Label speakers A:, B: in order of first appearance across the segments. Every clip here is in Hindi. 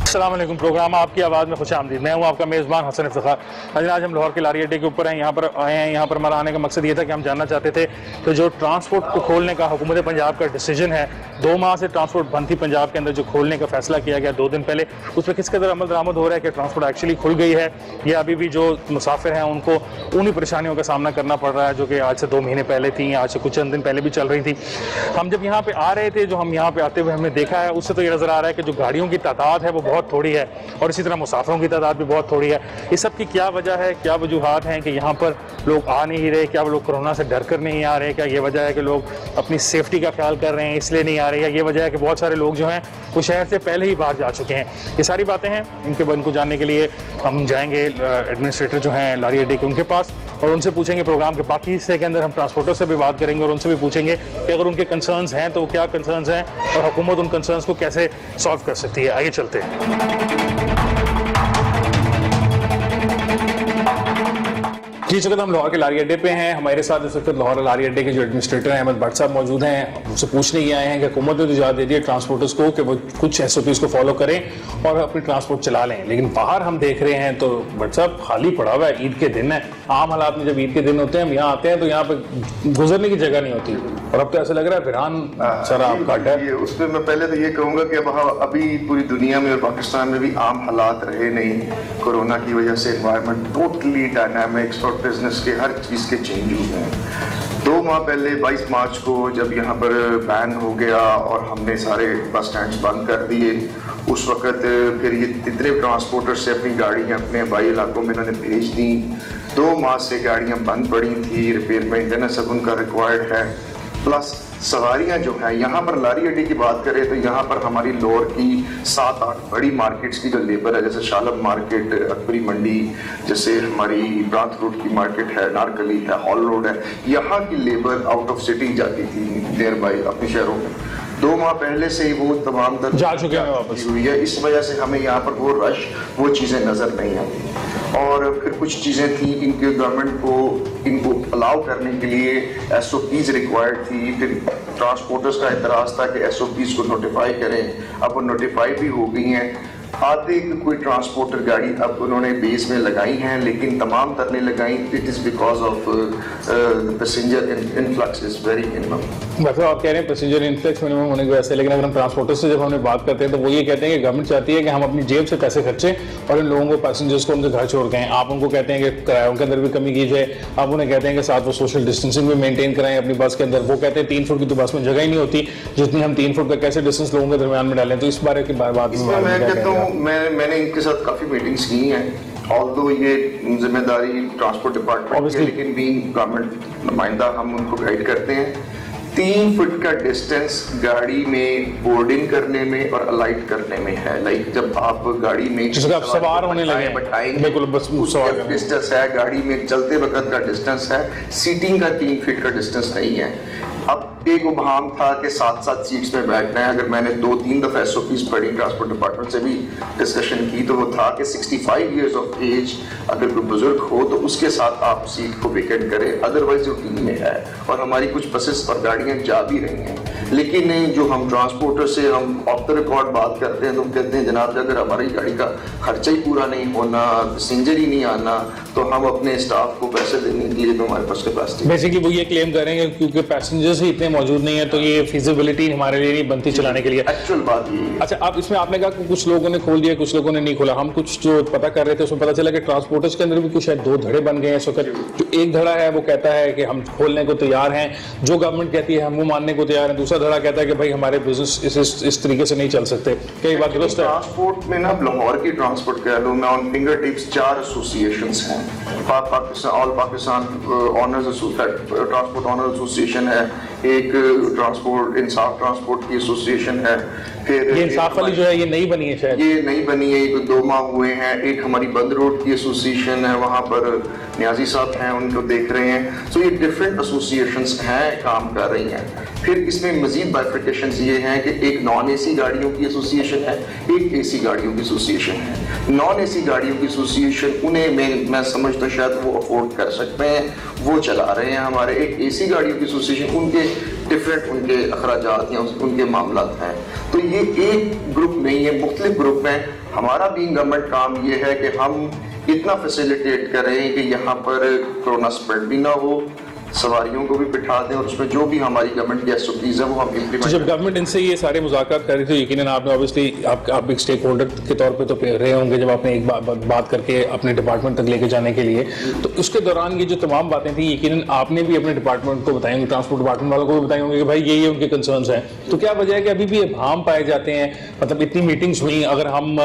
A: अस्सलाम वालेकुम। प्रोग्राम आपकी आवाज़ में खुश आमदीद। मैं हूं आपका मेज़बान हसन इफ्तिखार। आज हम लाहौर के लारी अड्डे के ऊपर हैं, यहाँ पर आए हैं। यहाँ पर हमारा आने का मकसद ये था कि हम जानना चाहते थे कि जो ट्रांसपोर्ट को खोलने का हुकूमत पंजाब का डिसीजन है, 2 माह से ट्रांसपोर्ट बंद थी पंजाब के अंदर, जो खोलने का फैसला किया गया 2 दिन पहले, उस पर किस कदर अमल दरामद हो रहा है कि ट्रांसपोर्ट एक्चुअली खुल गई है या अभी भी जो मुसाफिर हैं उनको उन्हीं परेशानियों का सामना करना पड़ रहा है जो कि आज से 2 महीने पहले थी, आज से कुछ चंद दिन पहले भी चल रही थी। हम जब यहाँ पे आ रहे थे, जो हम यहाँ पे आते हुए हमने देखा है, उससे तो ये नज़र आ रहा है कि जो गाड़ियों की तादाद है वो बहुत थोड़ी है और इसी तरह मुसाफिरों की तादाद भी बहुत थोड़ी है। इस सब की क्या वजह है, क्या वजूहात हैं कि यहाँ पर लोग आ नहीं रहे? क्या वो लोग कोरोना से डर कर नहीं आ रहे? क्या ये वजह है कि लोग अपनी सेफ्टी का ख्याल कर रहे हैं इसलिए नहीं आ रहे? या ये वजह है कि बहुत सारे लोग जो हैं वो शहर से पहले ही बाहर जा चुके हैं? ये सारी बातें हैं, इनको जानने के लिए हम जाएंगे एडमिनिस्ट्रेटर जो हैं लारी अड्डे के, उनके पास, और उनसे पूछेंगे प्रोग्राम के बाकी हिस्से के अंदर हम ट्रांसपोर्टर से भी बात करेंगे और उनसे भी पूछेंगे कि अगर उनके कंसर्न्स हैं तो वो क्या कंसर्न्स हैं और हुकूमत उन कंसर्न्स को कैसे सॉल्व कर सकती है। आइए चलते हैं। जी चुका, हम लाहौर के लारी अड्डे पे हैं। हमारे साथ इस वक्त लाहौर लारी अड्डे के जो एडमिनिस्ट्रेटर हैं अहमद भट्ट साहब मौजूद हैं। उनसे पूछने ये आए हैं कि हुकूमत ने तो इजाज़त दे दी है ट्रांसपोर्टर्स को कि वो कुछ SOPs को फॉलो करें और अपनी ट्रांसपोर्ट चला लें, लेकिन बाहर हम देख रहे हैं तो भट्ट साहब खाली पड़ा हुआ है। ईद के दिन है, आम हालात में जब ईद के दिन होते हैं हम यहाँ आते हैं तो यहाँ पे गुजरने की जगह नहीं होती और अब तो ऐसा लग रहा है वीरान सारा आपका अड्डा है।
B: उसमें मैं पहले तो ये कहूँगा कि अब अभी पूरी दुनिया में और पाकिस्तान में भी आम हालात रहे नहीं। कोरोना की वजह से एनवायरनमेंट टोटली डायनामिक्स और बिजनेस के हर चीज़ के चेंजेस हैं। 2 माह पहले 22 मार्च को जब यहाँ पर बैन हो गया और हमने सारे बस स्टैंड्स बंद कर दिए, उस वक़्त फिर ये इतने ट्रांसपोर्टर्स से अपनी गाड़ियाँ अपने हवाई इलाकों में इन्होंने भेज दी। 2 माह से गाड़ियाँ बंद पड़ी थी, रिपेयर मेंटेनेंस सब उनका रिक्वायर्ड है, प्लस सवारियां जो है यहाँ पर लारी अड्डे की बात करें तो यहाँ पर हमारी लोअर की 7-8 बड़ी मार्केट्स की जो लेबर है, जैसे शालब मार्केट, अकबरी मंडी, जैसे हमारी प्रांत रोड की मार्केट है, नारकली है, हॉल रोड है, यहाँ की लेबर आउट ऑफ सिटी जाती थी नियर बाई अपने शहरों में। 2 माह पहले से ही वो तमाम
A: जा चुके हैं वापस
B: हुई है। इस वजह से हमें यहाँ पर वो रश, वो चीज़ें नज़र नहीं आती। और फिर कुछ चीज़ें थी इनके गवर्नमेंट को इनको अलाउ करने के लिए SOPs रिक्वायर्ड थी। फिर ट्रांसपोर्टर्स का एतराज़ था कि SOPs को नोटिफाई करें, अब वो नोटिफाई भी हो गई हैं। आते कोई ट्रांसपोर्टर गाड़ी अब उन्होंने बेस में लगाई हैं, लेकिन तमाम तरने लगाई it is because of passenger influx is very minimum.
A: मतलब आप कह रहे हैं पैसेंजर इनफ्लक्स मिनिमम होने की वजह से, लेकिन अगर हम ट्रांसपोर्टर से जब हमने बात करते हैं तो वो ये कहते हैं कि गवर्नमेंट चाहती है कि हम अपनी जेब से पैसे खर्चें और इन लोगों को, पैसेंजर्स को उनके घर छोड़ गए। आप उनको कहते हैं कि किरायों के अंदर भी कमी की जाए, आप उन्हें कहते हैं कि साथ वो सोशल डिस्टेंसिंग भी मेंटेन कराएं अपनी बस के अंदर। वो कहते हैं 3 फुट की तो बस में जगह ही नहीं होती जितनी हम 3 फुट का कैसे डिस्टेंस लोगों के दरमियान में डालें। तो इस बारे की बात
B: मैं कहता हूँ, मैंने इनके साथ काफ़ी मीटिंग्स की हैं, ऑल्दो ये जिम्मेदारी ट्रांसपोर्ट डिपार्टमेंट की, लेकिन भी गवर्नमेंट नुमाइंदा हम उनको गाइड करते हैं। 3 फुट का डिस्टेंस गाड़ी में बोर्डिंग करने में और अलाइट करने में है। लाइक जब आप गाड़ी में
A: सवार होने लगे
B: बिल्कुल बस डिस्टेंस है, गाड़ी में चलते वक्त का डिस्टेंस है, सीटिंग का 3 फीट का डिस्टेंस नहीं है। अब एक उबहम था कि 7-7 सीट्स में बैठना है। अगर मैंने 2-3 दफ़ा SOPs पढ़ी, ट्रांसपोर्ट डिपार्टमेंट से भी डिस्कशन की, तो वो था कि 65 ईयर्स ऑफ एज अगर कोई बुजुर्ग हो तो उसके साथ आप सीट को वेकेंट करें, अदरवाइज रूटीन में है। और हमारी कुछ बसेस और गाड़ियाँ जा भी रही हैं, लेकिन जो हम ट्रांसपोर्टर से हम ऑफ द रिकॉर्ड बात करते हैं तो हम कहते हैं जनाब अगर हमारी गाड़ी का खर्चा ही पूरा नहीं होना, पैसेंजर ही नहीं आना, तो हम अपने स्टाफ को पैसे देने के लिए तो हमारे पास कैपेसिटी।
A: बेसिकली वो ये क्लेम करेंगे क्योंकि पैसेंजर्स ही इतने मौजूद नहीं है तो ये फिजिबिलिटी हमारे लिए नहीं बनती चलाने के लिए।
B: एक्चुअल बात ये है।
A: अच्छा, आप इसमें आपने कहा कि कुछ लोगों ने खोल दिया, कुछ लोगों ने नहीं खोला। हम कुछ जो पता कर रहे थे उसमें पता चला कि ट्रांसपोर्टर्स के अंदर भी कुछ शायद 2 धड़े बन गए हैं इस वक्त। जो एक धड़ा है वो कहता है कि हम खोलने को तैयार हैं, जो गवर्नमेंट कहती है हम वो मानने को तैयार हैं। दूसरा धड़ा कहता है कि भाई हमारे बिजनेस इस तरीके से नहीं चल सकते। कई बात दुरुस्त है।
B: ट्रांसपोर्ट में ना लाहौर की ट्रांसपोर्ट कह लो, मैं ऑन फिंगर टिप्स 4 एसोसिएशंस हैं। All Pakistan honours transport owners association है, एक ट्रांसपोर्ट इंसाफ ट्रांसपोर्ट की एसोसिएशन है, फिर
A: ये इंसाफ वाली जो है ये नई बनी है, शायद
B: ये नई बनी है, 2 माह हुए हैं। एक हमारी बंद रोड की एसोसिएशन है, वहाँ पर न्याजी साहब हैं, उनको देख रहे हैं। सो ये डिफरेंट एसोसिएशंस हैं, काम कर रही हैं। फिर इसमें मजीद बाइफिकेशंस ये हैं कि एक नॉन AC गाड़ियों की एसोसिएशन है, एक AC गाड़ियों की एसोसिएशन है। नॉन AC गाड़ियों की एसोसिएशन उन्हें मैं समझता शायद वो अफोर्ड कर सकते हैं, वो चला रहे हैं। हमारे एक AC गाड़ियों की एसोसिएशन, उनके डिफरेंट उनके अखराजात या उनके मामलात हैं। तो ये एक ग्रुप नहीं है, मुख्तलिफ ग्रुप हैं। हमारा बीइंग गवर्नमेंट काम ये है कि हम इतना फैसिलिटेट करें कि यहाँ पर कोरोना स्प्रेड भी ना हो, सवारियों को भी बिठा दें और उसमें जो भी हमारी गवर्नमेंट की एसओपीज है वो हम इम्प्लीमेंट।
A: तो जब गवर्नमेंट इनसे ये सारे मुज़ाकरात कर रही थी, यकीनन आपने ऑब्वियसली आप एक स्टेक होल्डर के तौर पे तो रहे होंगे जब आपने एक बात करके अपने डिपार्टमेंट तक लेके जाने के लिए, तो उसके दौरान ये जो तमाम बातें थी यकीनन आपने भी अपने डिपार्टमेंट को बताई होंगी, ट्रांसपोर्ट डिपार्टमेंट वालों को भी बताई होंगे कि भाई ये उनके कंसर्न्स हैं। तो क्या वजह है कि अभी भी इबहम पाए जाते हैं? मतलब इतनी मीटिंग्स हुई, अगर हम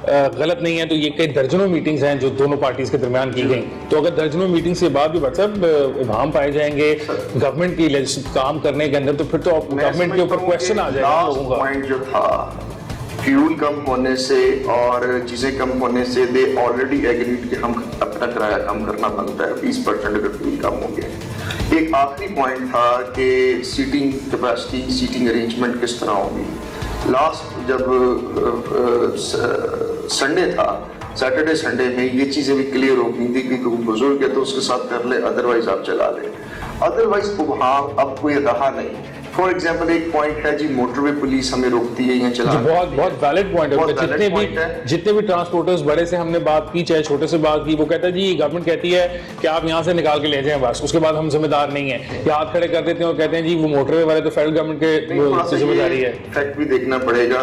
A: गलत नहीं है तो ये कई दर्जनों मीटिंग्स हैं जो दोनों पार्टीज के दरमियान की गई, तो अगर दर्जनों मीटिंग्स के बाद भी व्हाट्सएप इबहम पाए जाएंगे गवर्नमेंट की काम करने के अंदर, तो फिर तो गवर्नमेंट के ऊपर क्वेश्चन आ जाएगा लोगों का।
B: पॉइंट जो था फ्यूल कम होने से और चीजें कम होने से दे ऑलरेडी एग्रीड कि हम अपना किराया कम करना बनता है 20% अगर फ्यूल कम हो गया। एक आखिरी पॉइंट था कि सीटिंग कैपेसिटी, सीटिंग अरेंजमेंट किस तरह होगी। लास्ट जब संडे था, सैटरडे संडे में ये चीजें भी क्लियर हो गई थी कि कोई बुजुर्ग है तो उसके साथ कर ले, अदरवाइज आप चला ले। अदरवाइज अब कोई रहा नहीं। फॉर एग्जाम्पल एक पॉइंट है जी, मोटरवे पुलिस हमें रोकती है यहाँ चला।
A: बहुत वैलिड पॉइंट है। जितने भी ट्रांसपोर्टर्स बड़े से हमने बात की, चाहे छोटे से बात की, वो कहता है जी गवर्नमेंट कहती है कि आप यहाँ से निकाल के ले जाएं बस, उसके बाद हम जिम्मेदार नहीं है, या हाथ खड़े कर देते हैं और कहते हैं जी वो मोटरवे वाले तो फेडरल गवर्नमेंट के जिम्मेदारी है।
B: फैक्ट भी देखना पड़ेगा।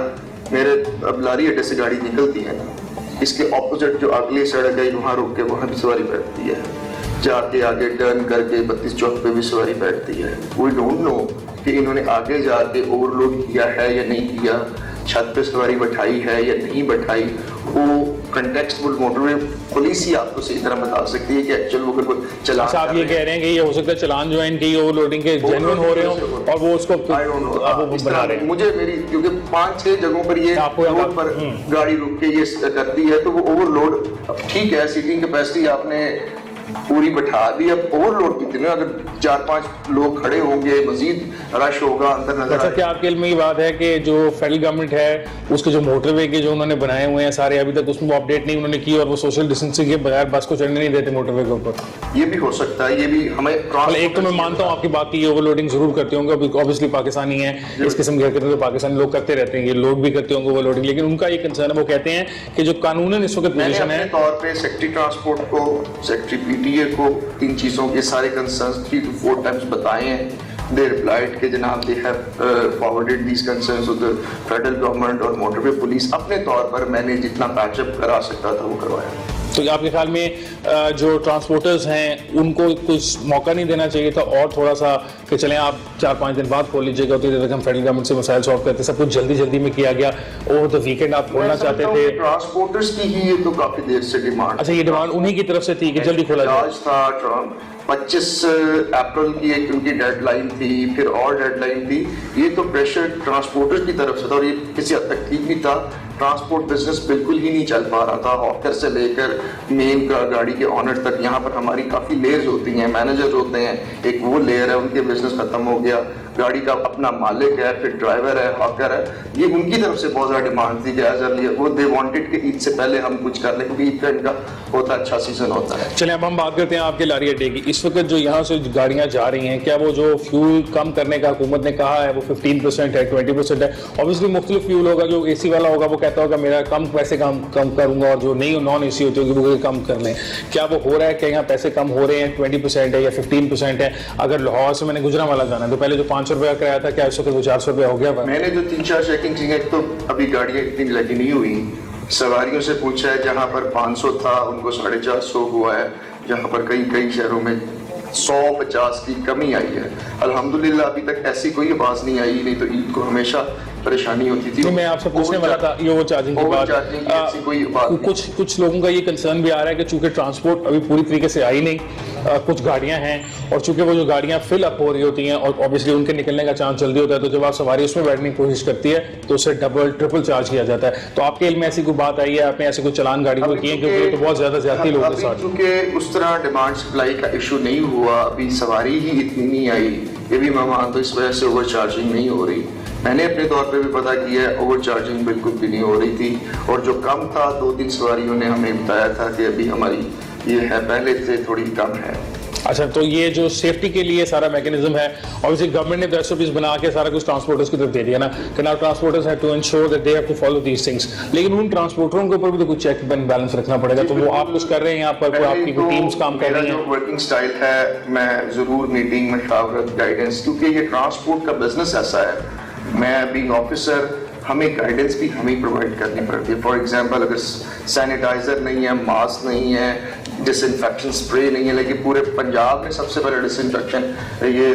B: मेरे अब लारी अड्डे से गाड़ी निकलती है ना, इसके ऑपोजिट जो अगली सड़क है वहाँ रुक के वहाँ भी सवारी बैठती है, जाके आगे टर्न करके 32 चौक पे भी सवारी बैठती है। वी डोंट नो कि इन्होंने आगे जाके ओवरलोड किया है या नहीं किया, छत पे सवारी बैठाई है या नहीं बैठाई, वो कंटेक्सचुअल मोटरवे पुलिस ही आपको सही तरह बता सकती है कि एक्चुअल वो कोई चलान।
A: अच्छा, आप ये कह रहे हैं कि ये हो सकता है चलान जो है इनके ओवरलोडिंग के जेन्युइन हो रहे हो और वो उसको बना रहे हैं।
B: मुझे मेरी क्योंकि 5-6 जगहों पर ये रोड पर गाड़ी रुक के ये करती है, तो वो ओवरलोड, ठीक है सीटिंग कैपेसिटी आपने पूरी बैठा दी, अब ओवरलोड कितने, अगर 4-5 लोग खड़े होंगे मजीद रश होगा अंदर नजर।
A: अच्छा, क्या आपके इल्म में ये बात है कि जो फेडरल गवर्नमेंट है उसके जो मोटरवे के जो उन्होंने बनाए हुए हैं सारे, अभी तक उसमें अपडेट नहीं उन्होंने की और वो सोशल डिस्टेंसिंग के बगैर बस को चढ़ने नहीं देते मोटरवे के ऊपर?
B: ये भी हो सकता है, ये भी हमें
A: एक तो मैं मानता हूँ आपकी बात की, ये ओवरलोडिंग जरूर करते होंगे, ऑब्वियसली पाकिस्तानी है, इस किस्म की हरकतें तो पाकिस्तानी लोग करते रहते हैं, ये लोग भी करते होंगे ओवरलोडिंग, लेकिन उनका ये कंसर्न है, वो कहते हैं कि जो कानूनन इस वक्त पोजीशन है
B: तौर पे सेक्रेटरी ट्रांसपोर्ट को, सेक्रेटरी पीटीए को इन चीजों के सारे कंसर्न्स 3 to 4 टाइम्स बताए हैं। दे रिप्लाइड कि जनाब they have forwarded these concerns to the federal government और मोटरवे पुलिस। अपने तौर पर मैंने जितना पैचअप करा सकता था वो करवाया।
A: तो आपके ख्याल में जो ट्रांसपोर्टर्स हैं उनको कुछ मौका नहीं देना चाहिए था और थोड़ा सा कि चलें आप 4-5 दिन बाद खोल लीजिएगा, तो हम फेडरल गवर्नमेंट से मसाइल सॉल्व करते, सब कुछ जल्दी में किया गया, ओवर द वीकेंड आप खोलना चाहते थे।
B: ट्रांसपोर्टर्स की ही ये तो काफी देर से डिमांड।
A: अच्छा, ये डिमांड उन्हीं की तरफ से थी कि जल्दी खोला जाए।
B: 25 अप्रैल की एक उनकी डेडलाइन थी, फिर और डेडलाइन थी। ये तो प्रेशर ट्रांसपोर्टर्स की तरफ से था और ये किसी हद तक ठीक भी था। ट्रांसपोर्ट बिजनेस बिल्कुल ही नहीं चल पा रहा था, हॉकर से लेकर मेन गाड़ी के ऑनर तक। यहाँ पर हमारी काफ़ी लेयर्स होती हैं, मैनेजर्स होते हैं, एक वो लेयर है, उनके बिजनेस खत्म हो गया। गाड़ी का अपना मालिक है, फिर ड्राइवर है, हॉकर है। ये उनकी तरफ से बहुत ज़्यादा डिमांड थी कि एज अर्ली वो दे वांटेड कि ईद से पहले हम कुछ कर लें, क्योंकि ईद का इनका बहुत अच्छा सीजन होता है।
A: चलिए अब हम बात करते हैं आपके लारी अड्डे की। इस वक्त जो यहाँ से गाड़ियाँ जा रही हैं, क्या वो जो फ्यूल कम करने का हुकूमत ने कहा है वो 15% है, 20% है? ऑब्वियसली मुख्तलिफ फ्यूल होगा, जो AC वाला होगा वो कहता होगा मेरा कम पैसे कम करूंगा, और जो नहीं नॉन AC होती होगी वो कम कर लें। क्या वो हो रहा है? क्या यहाँ पैसे कम हो रहे हैं? 20% है या 15% है? अगर लाहौर से मैंने गुजरांवाला जाना है तो पहले जो 500 रुपया कराया था, क्या इस वक्त वो 400 रुपया हो गया?
B: मैंने जो 3-4 चेकिंग की, एक तो अभी गाड़ियाँ इतनी लगी नहीं हुई, सवारियों से पूछा है, जहाँ पर 500 था उनको 450 हुआ है, जहाँ पर कई शहरों में 150 की कमी आई है। अल्हम्दुलिल्लाह अभी तक ऐसी कोई आवाज नहीं आई, नहीं तो ईद को हमेशा परेशानी होती थी।
A: मैं आपसे पूछने वाला था ये वो चार्जिंग की बात। कुछ लोगों का ये कंसर्न भी आ रहा है कि चूंकि ट्रांसपोर्ट अभी पूरी तरीके से आई नहीं, कुछ गाड़ियां हैं और चूंकि वो जो गाड़ियां फिल अप हो रही होती हैं और ऑब्वियसली उनके निकलने का चांस जल्दी होता है, तो जब आप सवारी उसमें बैठने की कोशिश करती है तो उससे डबल ट्रिपल चार्ज किया जाता है। तो आपके इल्म में ऐसी कोई बात आई है? आपने ऐसे कोई चलान गाड़ी को किए? क्योंकि तो बहुत ज्यादा ज्यादा लोगों के साथ,
B: क्योंकि उस तरह डिमांड सप्लाई का इशू नहीं हुआ, अभी सवारी ही इतनी नहीं आई, ये भी मैं मानता हूं इस वजह से ओवर चार्जिंग नहीं हो रही। मैंने अपने तौर पे भी पता किया है, ओवर चार्जिंग बिल्कुल भी नहीं हो रही थी, और जो कम था 2-3 सवारियों ने हमें बताया था कि अभी हमारी ये है पहले से थोड़ी कम है।
A: अच्छा, तो ये जो सेफ्टी के लिए सारा मैकेनिज्म है, ऑब्वियसली गवर्नमेंट ने एसओपीज बना के सारा कुछ ट्रांसपोर्टर्स की तरफ दे दिया ना कि now transporters have to ensure that they have to follow these things, लेकिन उन ट्रांसपोर्टरों के ऊपर भी तो कुछ चेक एंड बैलेंस रखना पड़ेगा। तो वो आप कुछ कर रहे हैं यहाँ पर, कोई आपकी कोई टीम्स काम कर रही हैं?
B: मेरा जो वर्किंग स्टाइल है, मैं जरूर मीटिंग में शावरत गाइडेंस, क्योंकि ये ट्रांसपोर्ट का बिजनेस ऐसा है, मैं बीइंग ऑफिसर हमें गाइडेंस भी हमें प्रोवाइड करनी पड़ती है। फॉर एग्जांपल अगर सैनिटाइजर नहीं है, मास्क नहीं है, डिसइंफेक्शन स्प्रे नहीं है, लेकिन पूरे पंजाब में सबसे पहले डिसइंफेक्शन ये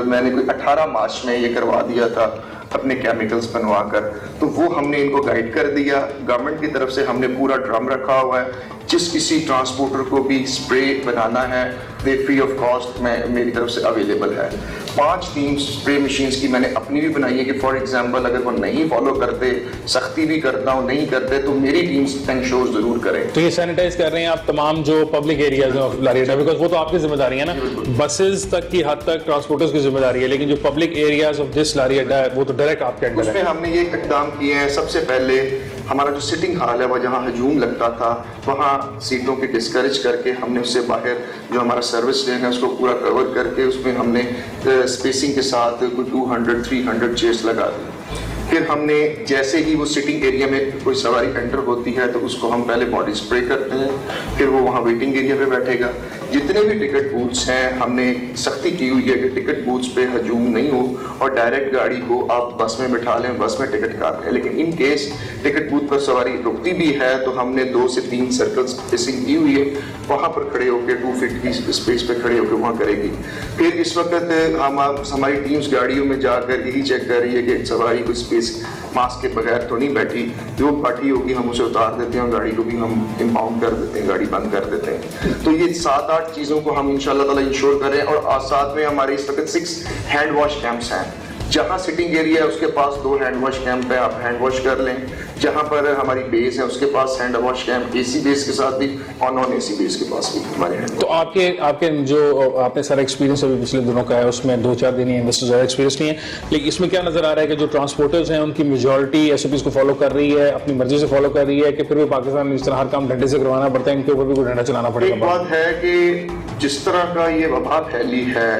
B: मैंने कोई 18 मार्च में ये करवा दिया था अपने केमिकल्स बनवा कर, तो वो हमने इनको गाइड कर दिया। गवर्नमेंट की तरफ से हमने पूरा ड्रम रखा हुआ है, जिस किसी ट्रांसपोर्टर को भी स्प्रे बनाना है वे फ्री ऑफ कॉस्ट में मेरी तरफ से अवेलेबल है। 5 टीम स्प्रे मशीन्स की मैंने अपनी भी बनाई है कि फॉर एग्जांपल अगर वो नहीं फॉलो करते, सख्ती भी करता हूँ, नहीं करते, तो मेरी टीम्स इंश्योर जरूर करें।
A: तो ये सैनिटाइज कर रहे हैं आप तमाम जो पब्लिक एरियाज ऑफ लारी अड्डा, बिकॉज वो तो आपकी जिम्मेदारी है ना, बसेस तक की हद तक ट्रांसपोर्टर्स की जिम्मेदारी है, लेकिन जो पब्लिक एरियाज ऑफ दिस लारी अड्डा है वो तो डायरेक्ट आपके अंडर है।
B: उसमें हमने ये इकदाम किए हैं। सबसे पहले हमारा जो सिटिंग हॉल है वो जहाँ हजूम लगता था, वहाँ सीटों के डिस्करेज करके हमने उससे बाहर जो हमारा सर्विस लेन है उसको पूरा कवर करके उसमें हमने स्पेसिंग के साथ कोई 200-300 चेयर्स लगा दी। फिर हमने जैसे ही वो सिटिंग एरिया में कोई सवारी एंटर होती है तो उसको हम पहले बॉडी स्प्रे करते हैं, फिर वो वहाँ वेटिंग एरिया पे बैठेगा। जितने भी टिकट बूथ्स हैं हमने सख्ती की हुई है कि टिकट बूथ्स पे हजूम नहीं हो और डायरेक्ट गाड़ी को आप बस में बिठा लें, बस में टिकट काट लें। लेकिन इन केस टिकट बूथ पर सवारी रुकती भी है तो हमने 2 से 3 सर्कल स्पेसिंग की हुई है, वहाँ पर खड़े होकर 2 फीट की स्पेस पे खड़े होकर वहाँ करेगी। फिर इस वक्त हमारी टीम्स गाड़ियों में जाकर यही चेक कर रही है कि सवारी को स्पेस मास्क के बगैर तो नहीं बैठी, जो बैठी होगी हम उसे उतार देते हैं और गाड़ी को भी हम इंपाउंड कर देते हैं, गाड़ी बंद कर देते हैं। तो ये 7-8 चीजों को हम इंशाल्लाह ताला इंश्योर करें। और साथ में हमारे इस वक्त 6 हैंड वॉश कैंप्स हैं। जहाँ सिटिंग एरिया है उसके पास 2 हैंड वॉश कैंप है, आप हैंड वॉश कर लें। जहाँ पर हमारी बेस है उसके पास hand wash camp, AC base के साथ भी और नॉन एसी बेस के पास भी हमारे हैंड।
A: तो आपके जो आपने सारा एक्सपीरियंस अभी पिछले दिनों का है उसमें 2-4 दिन ही है, इससे ज़्यादा एक्सपीरियंस नहीं है, लेकिन इसमें क्या नजर आ रहा है कि जो ट्रांसपोर्टर्स हैं उनकी मेजॉरिटी एसओपीज को फॉलो कर रही है, अपनी मर्जी से फॉलो कर रही है, कि फिर भी पाकिस्तान में इस तरह हर काम डंडे से करवाना पड़ता है, इनके ऊपर भी कोई डंडा चलाना पड़ेगा?
B: एक बात है कि जिस तरह का ये वबा फैली है,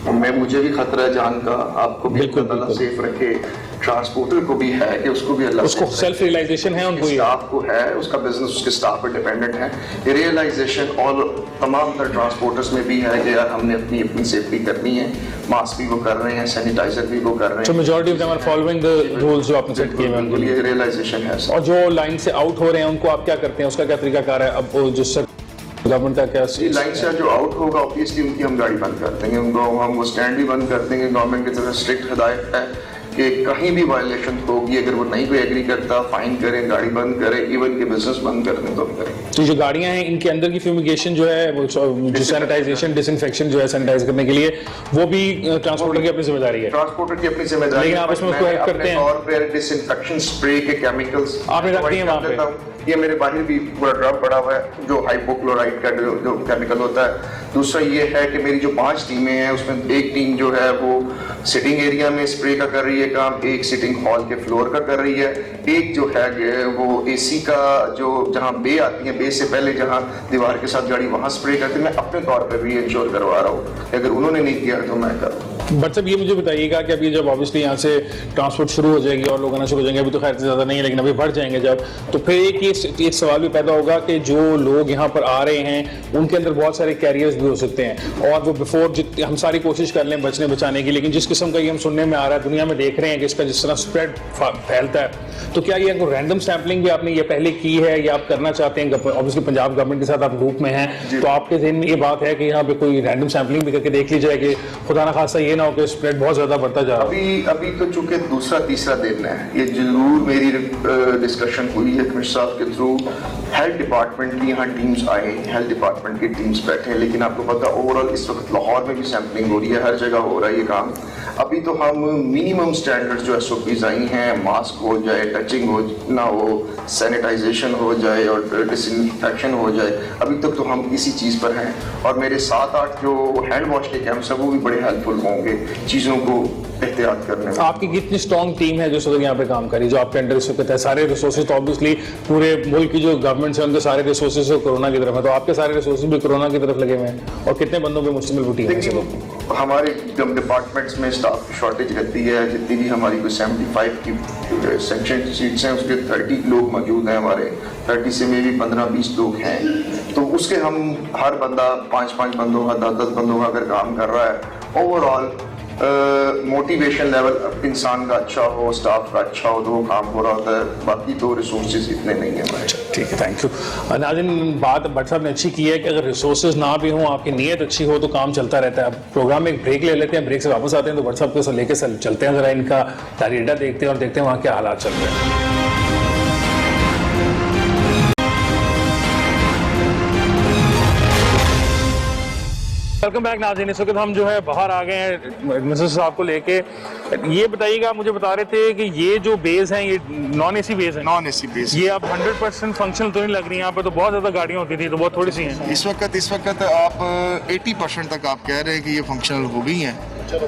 B: मुझे भी खतरा है जान का, आपको भी अल्लाह सेफ रखे, ट्रांसपोर्टर को भी है कि उसको भी अल्लाह
A: उसको सेल्फ रियलाइजेशन है, उनको
B: स्टाफ को है, उसका बिजनेस उसके स्टाफ पर डिपेंडेंट है। ये रियलाइजेशन और तमाम तर ट्रांसपोर्टर्स में भी है कि यार हमने अपनी सेफ्टी करनी है। मास्क भी वो कर रहे हैं, सैनिटाइजर भी वो कर रहे हैं।
A: तो majority of them are following the rules जो आपने सेट किए हैं, उनको
B: ये रियलाइजेशन है।
A: और जो लाइन से आउट हो रहे हैं उनको आप क्या करते हैं, उसका क्या तरीकाकार है? अब वो जो गवर्नमेंट का क्या
B: लाइन से जो आउट होगा ऑब्वियसली उनकी हम गाड़ी बंद कर देंगे, उनको हम वो स्टैंड भी बंद कर देंगे। गवर्नमेंट की तरफ स्ट्रिक्ट हिदायत है कि कहीं भी वायलेशन होगी, अगर वो नहीं कोई एग्री करता फाइन करें, गाड़ी बंद करें, इवन के बिजनेस बंद कर दें तो हम करें।
A: तो जो गाड़ियां हैं इनके अंदर की फ्यूमिगेशन जो है, वो जो सैनिटाइजेशन डिसइंफेक्शन जो है सैनिटाइज करने के लिए, वो भी ट्रांसपोर्टर की अपनी जिम्मेदारी है?
B: ट्रांसपोर्टर की अपनी जिम्मेदारी।
A: लेकिन आप इसमें उसको हेल्प करते हैं
B: और फिर डिसइंफेक्शन स्प्रे के केमिकल्स
A: आपने रख दिए वहां पे?
B: ये मेरे बाहर भी पूरा ड्रम पड़ा हुआ है जो हाइपोक्लोराइड का जो केमिकल होता है। दूसरा ये है कि मेरी जो 5 टीमें हैं उसमें एक टीम जो है वो सिटिंग एरिया में स्प्रे का कर रही है काम, एक सिटिंग हॉल के फ्लोर का कर रही है, एक जो है वो एसी का जो जहाँ बे आती है, बे से पहले जहाँ दीवार के साथ गाड़ी वहाँ स्प्रे करती है। मैं अपने तौर पर भी इंश्योर करवा रहा हूँ, अगर उन्होंने नहीं किया तो मैं करूँ।
A: बट सब ये मुझे बताइएगा कि अभी जब ऑब्वियसली यहाँ से ट्रांसपोर्ट शुरू हो जाएगी और लोग आना शुरू हो जाएंगे, अभी तो खैर ज़्यादा नहीं है लेकिन अभी बढ़ जाएंगे जब, तो फिर एक सवाल भी पैदा होगा कि जो लोग यहाँ पर आ रहे हैं उनके अंदर बहुत सारे कैरियर्स भी हो सकते हैं, और वो बिफोर हम सारी कोशिश कर लें बचने बचाने की, लेकिन जिस किस्म का ये हम सुनने में आ रहा है, दुनिया में देख रहे हैं कि इसका जिस तरह स्प्रेड फैलता है, तो क्या ये रैंडम सैम्पलिंग भी आपने ये पहले की है या आप करना चाहते हैं? ऑब्वियसली पंजाब गवर्नमेंट के साथ आप लूप में हैं, तो आपके ज़हन में ये बात है कि यहाँ पे कोई रैंडम सैम्पलिंग भी करके देख ली जाए कि खुदा न खासा ये ना हो कि स्प्रेड बहुत ज्यादा बढ़ता जा रहा है?
B: अभी तो चूंकि दूसरा तीसरा दिन है, ये जरूर मेरी डिस्कशन हुई है कमिश्नर साहब के थ्रू, हेल्थ डिपार्टमेंट की यहाँ टीम्स आए, हेल्थ डिपार्टमेंट की टीम्स बैठे हैं, लेकिन आपको पता ओवरऑल इस वक्त लाहौर में भी सैम्पलिंग हो रही है, हर जगह हो रहा है ये काम। अभी तो हम मिनिमम स्टैंडर्ड्स जो एसओपीज आई हैं, मास्क हो जाए, टचिंग हो ना हो, सैनिटाइजेशन हो जाए और डिसइंफेक्शन हो जाए, अभी तक तो हम इसी चीज़ पर हैं। और मेरे 7-8 जो हैंड वॉश के कैंप्स हैं वो भी बड़े हेल्पफुल होंगे चीज़ों को एहतियात करने में।
A: आपकी कितनी स्ट्रॉन्ग टीम है जो इस वक्त यहाँ पे काम करी, जो आपके अंडर इस वक्त है? सारे रिसोर्सेज तो ऑब्वियसली पूरे मुल्क की जो गवर्नमेंट है उनके सारे रिसोर्सेज कोरोना की तरफ है, तो आपके सारे रिसोर्सेज भी कोरोना की तरफ लगे हुए हैं। और कितने बंदों पे मुश्तमिल वो टीम है?
B: देखिए, हमारे डिपार्टमेंट्स में स्टाफ की शॉर्टेज रहती है। जितनी भी हमारी कोई 75 की सेक्शन सीट्स हैं उसके 30 लोग मौजूद हैं हमारे, 30 से में भी 15-20 लोग हैं, तो उसके हम हर बंदा 5-5 बंदों का 10-10 बंदों का अगर काम कर रहा है, ओवरऑल मोटिवेशन लेवल इंसान का अच्छा हो, स्टाफ का अच्छा हो, तो वो काम हो रहा होता है। बाकी तो रिसोर्सेज इतने नहीं है हमारे।
A: ठीक है, थैंक यू। नाज़रीन, बात भट्ट साहब ने अच्छी की है कि अगर रिसोर्सेज ना भी हों, आपकी नीयत अच्छी हो तो काम चलता रहता है। अब प्रोग्राम में एक ब्रेक ले लेते हैं, ब्रेक से वापस आते हैं तो भट्ट साहब को लेके चलते हैं, ज़रा इनका डायरेक्टा देखते हैं और देखते हैं वहाँ क्या हालात चल रहे हैं। वेलकम बैक नाज़रीन। इस वक्त हम जो है बाहर आ गए हैं मिसेस साहब को लेके। ये बताइएगा, मुझे बता रहे थे कि ये जो बेस हैं ये नॉन एसी बेस है।
B: नॉन एसी बेस
A: ये अब 100% फंक्शनल तो नहीं लग रही, यहाँ पे तो बहुत ज़्यादा गाड़ियाँ होती थी, तो बहुत थोड़ी सी हैं
C: इस वक्त आप 80% तक आप कह रहे हैं कि ये फंक्शनल हो गई हैं।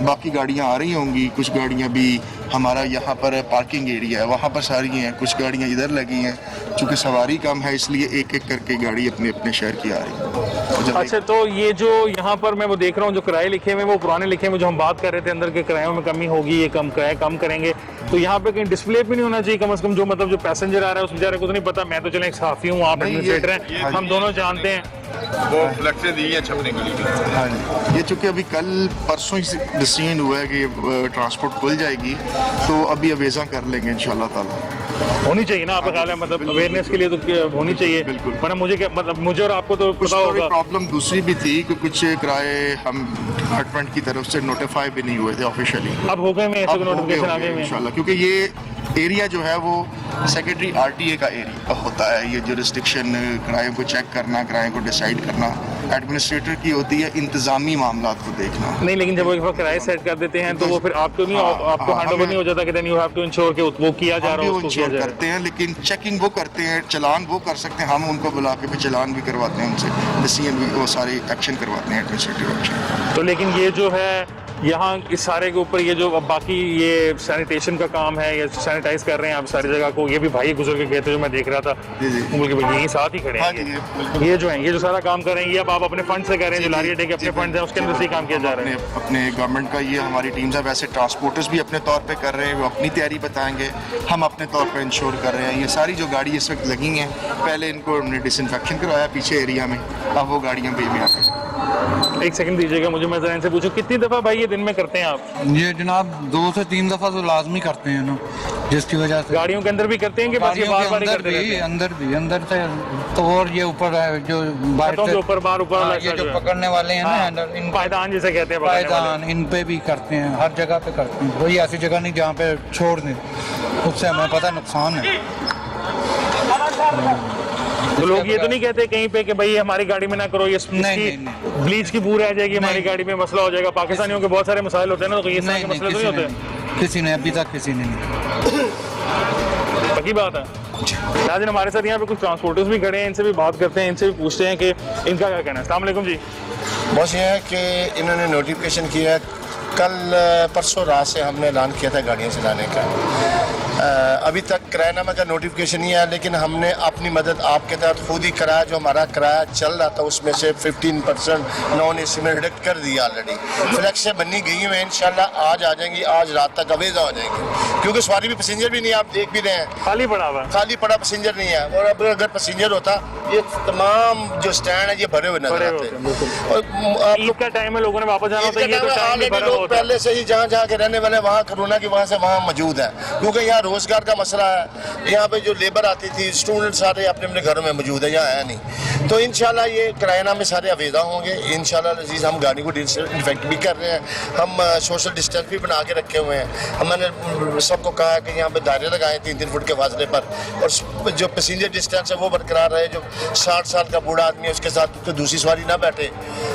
C: बाकी गाड़ियाँ आ रही होंगी, कुछ गाड़ियाँ भी हमारा यहाँ पर पार्किंग एरिया है वहाँ पर सारी हैं, कुछ गाड़ियाँ इधर लगी हैं। चूँकि सवारी कम है इसलिए एक एक करके गाड़ी अपने अपने शहर की आ रही है।
A: अच्छा, तो ये जो यहाँ पर मैं वो देख रहा हूँ जो किराए लिखे हुए वो पुराने लिखे हुए, जो हम बात कर रहे थे अंदर के किरायों में कमी होगी, ये कम किराए कम करेंगे, तो यहाँ पे कहीं डिस्प्ले भी नहीं होना चाहिए कम से कम? जो मतलब जो पैसेंजर आ रहा है उस बेचारे को तो नहीं पता, मैं तो चले एक सहाफ़ी हूँ, आप एडमिनिस्ट्रेटर हैं, हम दोनों जानते हैं।
D: वो फ्लेक्सें दी हैं छपने के लिए।
C: हाँ जी, ये चूँकि अभी कल परसों ही डिसीजन हुआ है कि ट्रांसपोर्ट खुल जाएगी, तो अभी अवेज़ा कर लेंगे इंशाल्लाह ताला।
A: होनी चाहिए ना, आपका ख्याल है? मतलब अवेयरनेस के लिए तो होनी चाहिए।
C: बिल्कुल।
A: वरना मुझे क्या मतलब, मुझे और आपको तो पता होगा।
C: प्रॉब्लम दूसरी भी थी कि कुछ किराए हम डिपार्टमेंट की तरफ से नोटिफाई भी नहीं हुए थे ऑफिशियली।
A: अब हो गए में ऐसे नोटिफिकेशन आ गए में
C: इंशाल्लाह, क्योंकि ये एरिया जो है वो सेक्रेटरी आरटीए का एरिया होता है। ये जुरिस्डिक्शन किराए को चेक करना, किराए को डिसाइड करना एडमिनिस्ट्रेटर की होती है, इंतजामी मामला को देखना।
A: नहीं, लेकिन जब वो किराए सेट कर देते हैं तो वो फिर आपको नहीं, आपको हैंडओवर नहीं हो जाता कि then you have to ensure कि वो किया जा रहा है, उसको किया जा रहा है।
C: करते हैं, लेकिन चेकिंग वो करते हैं, चलान वो कर सकते हैं, हम उनको बुला के भी चलान भी करवाते हैं उनसे, डिसीजन भी, वो सारे एक्शन करवाते हैं, एडमिनिस्ट्रेटिव एक्शन।
A: तो लेकिन ये जो है यहाँ इस सारे के ऊपर ये जो अब बाकी ये सैनिटेशन का काम है, ये सैनिटाइज कर रहे हैं आप सारी जगह को, ये भी भाई गुजर के गए थे जो मैं देख रहा था, यही साथ ही खड़े हैं ये जो है, ये जो सारा काम कर रहे हैं, ये अब आप अपने फंड से कर रहे हैं, जो लारी अड्डे के अपने फंड हैं उसके अंदर से काम किया जा रहा है
C: अपने गवर्नमेंट का। ये हमारी टीम्स है, वैसे ट्रांसपोर्टर्स भी अपने तौर पे कर रहे हैं, वो अपनी तैयारी बताएंगे, हम अपने तौर पे इंश्योर कर रहे हैं। ये सारी जो गाड़ी इस वक्त लगी हैं, पहले इनको हमने डिसइंफेक्शन करवाया पीछे एरिया में, अब वो गाड़ियाँ भी आ गई।
A: एक सेकंड दीजिएगा मुझे, मैं जरा इनसे पूछूं कितनी दफ़ा भाई ये दिन में करते हैं आप?
E: ये जनाब 2 से 3 दफ़ा तो लाजमी करते हैं ना, जिसकी वजह से
A: गाड़ियों के अंदर भी करते हैं कि बस ये बार-बार ही करते रहते हैं?
E: अंदर से तो, और ये ऊपर है जो बाहर से
A: ऊपर बार ऊपर वाला
E: ये जो पकड़ने वाले हैं ना हैंडल, इन
A: पायदान जिसे कहते हैं,
E: पायदान, इन पे भी करते हैं, हर जगह पे करते हैं। कोई ऐसी जगह नहीं जहाँ पे छोड़ दें, उससे हमें पता नुकसान है।
A: तो लोग ये तो नहीं कहते कहीं पे कि भाई हमारी गाड़ी में ना करो, ये
E: नहीं।
A: ब्लीच की बू रह जाएगी हमारी गाड़ी में, मसला हो जाएगा। पाकिस्तानियों के बहुत सारे मसाइल होते हैं ना, तो ये सारे मसले तो नहीं होते?
E: किसी ने अभी तक किसी ने नहीं।
A: पक्की बात है। नाज़रीन, हमारे साथ यहाँ पे कुछ ट्रांसपोर्टर्स भी खड़े हैं, इनसे भी बात करते हैं, इनसे भी पूछते हैं कि इनका क्या कहना है। अस्सलाम वालेकुम जी।
F: बस ये है कि इन्होंने नोटिफिकेशन किया है, कल परसों रात से हमने ऐलान किया था गाड़ियाँ चलाने का। अभी तक किरायानामा का नोटिफिकेशन नहीं आया, लेकिन हमने अपनी मदद आपके तहत खुद ही कराया। जो हमारा किराया चल रहा था उसमें से 15% नॉन एसी में रिडक्ट कर दिया ऑलरेडी। फ्लैक्सें बनी गई हैं, इंशाल्लाह आज आ जाएंगी, आज रात तक अवेजा हो जाएंगी, क्योंकि सवारी भी पैसेंजर भी नहीं, आप देख भी रहे हैं
A: खाली पड़ा हुआ,
F: खाली पड़ा पैसेंजर नहीं है। और अब अगर पैसेंजर होता, ये तमाम जो स्टैंड है ये भरे हुए नजर आते हैं। और
A: ईद का टाइम है, लोगों ने वापस जाना होता है, ये तो टाइम भी भरा हुआ होता है।
F: पहले से ही जहाँ के रहने वाले वहाँ कोरोना की वजह से वहाँ मौजूद है, क्योंकि यहाँ रोजगार का मसला है। यहाँ पे जो लेबर आती थी, स्टूडेंट सारे अपने अपने घरों में मौजूद है, यहाँ है नहीं। तो इंशाल्लाह ये किरायानामे सारे अवेदा होंगे इंशाल्लाह अजीज। हम गाड़ी को डिसइंफेक्ट भी कर रहे हैं, हम सोशल डिस्टेंस भी बना के रखे हुए हैं। हमने सबको कहा है कि यहाँ पे दायरे लगाएं 3-3 फुट के फासले पर, और जो पैसेंजर डिस्टेंस है वो बरकरार रहे। जो 60 साल का बूढ़ा आदमी है उसके साथ तो दूसरी सवारी ना बैठे।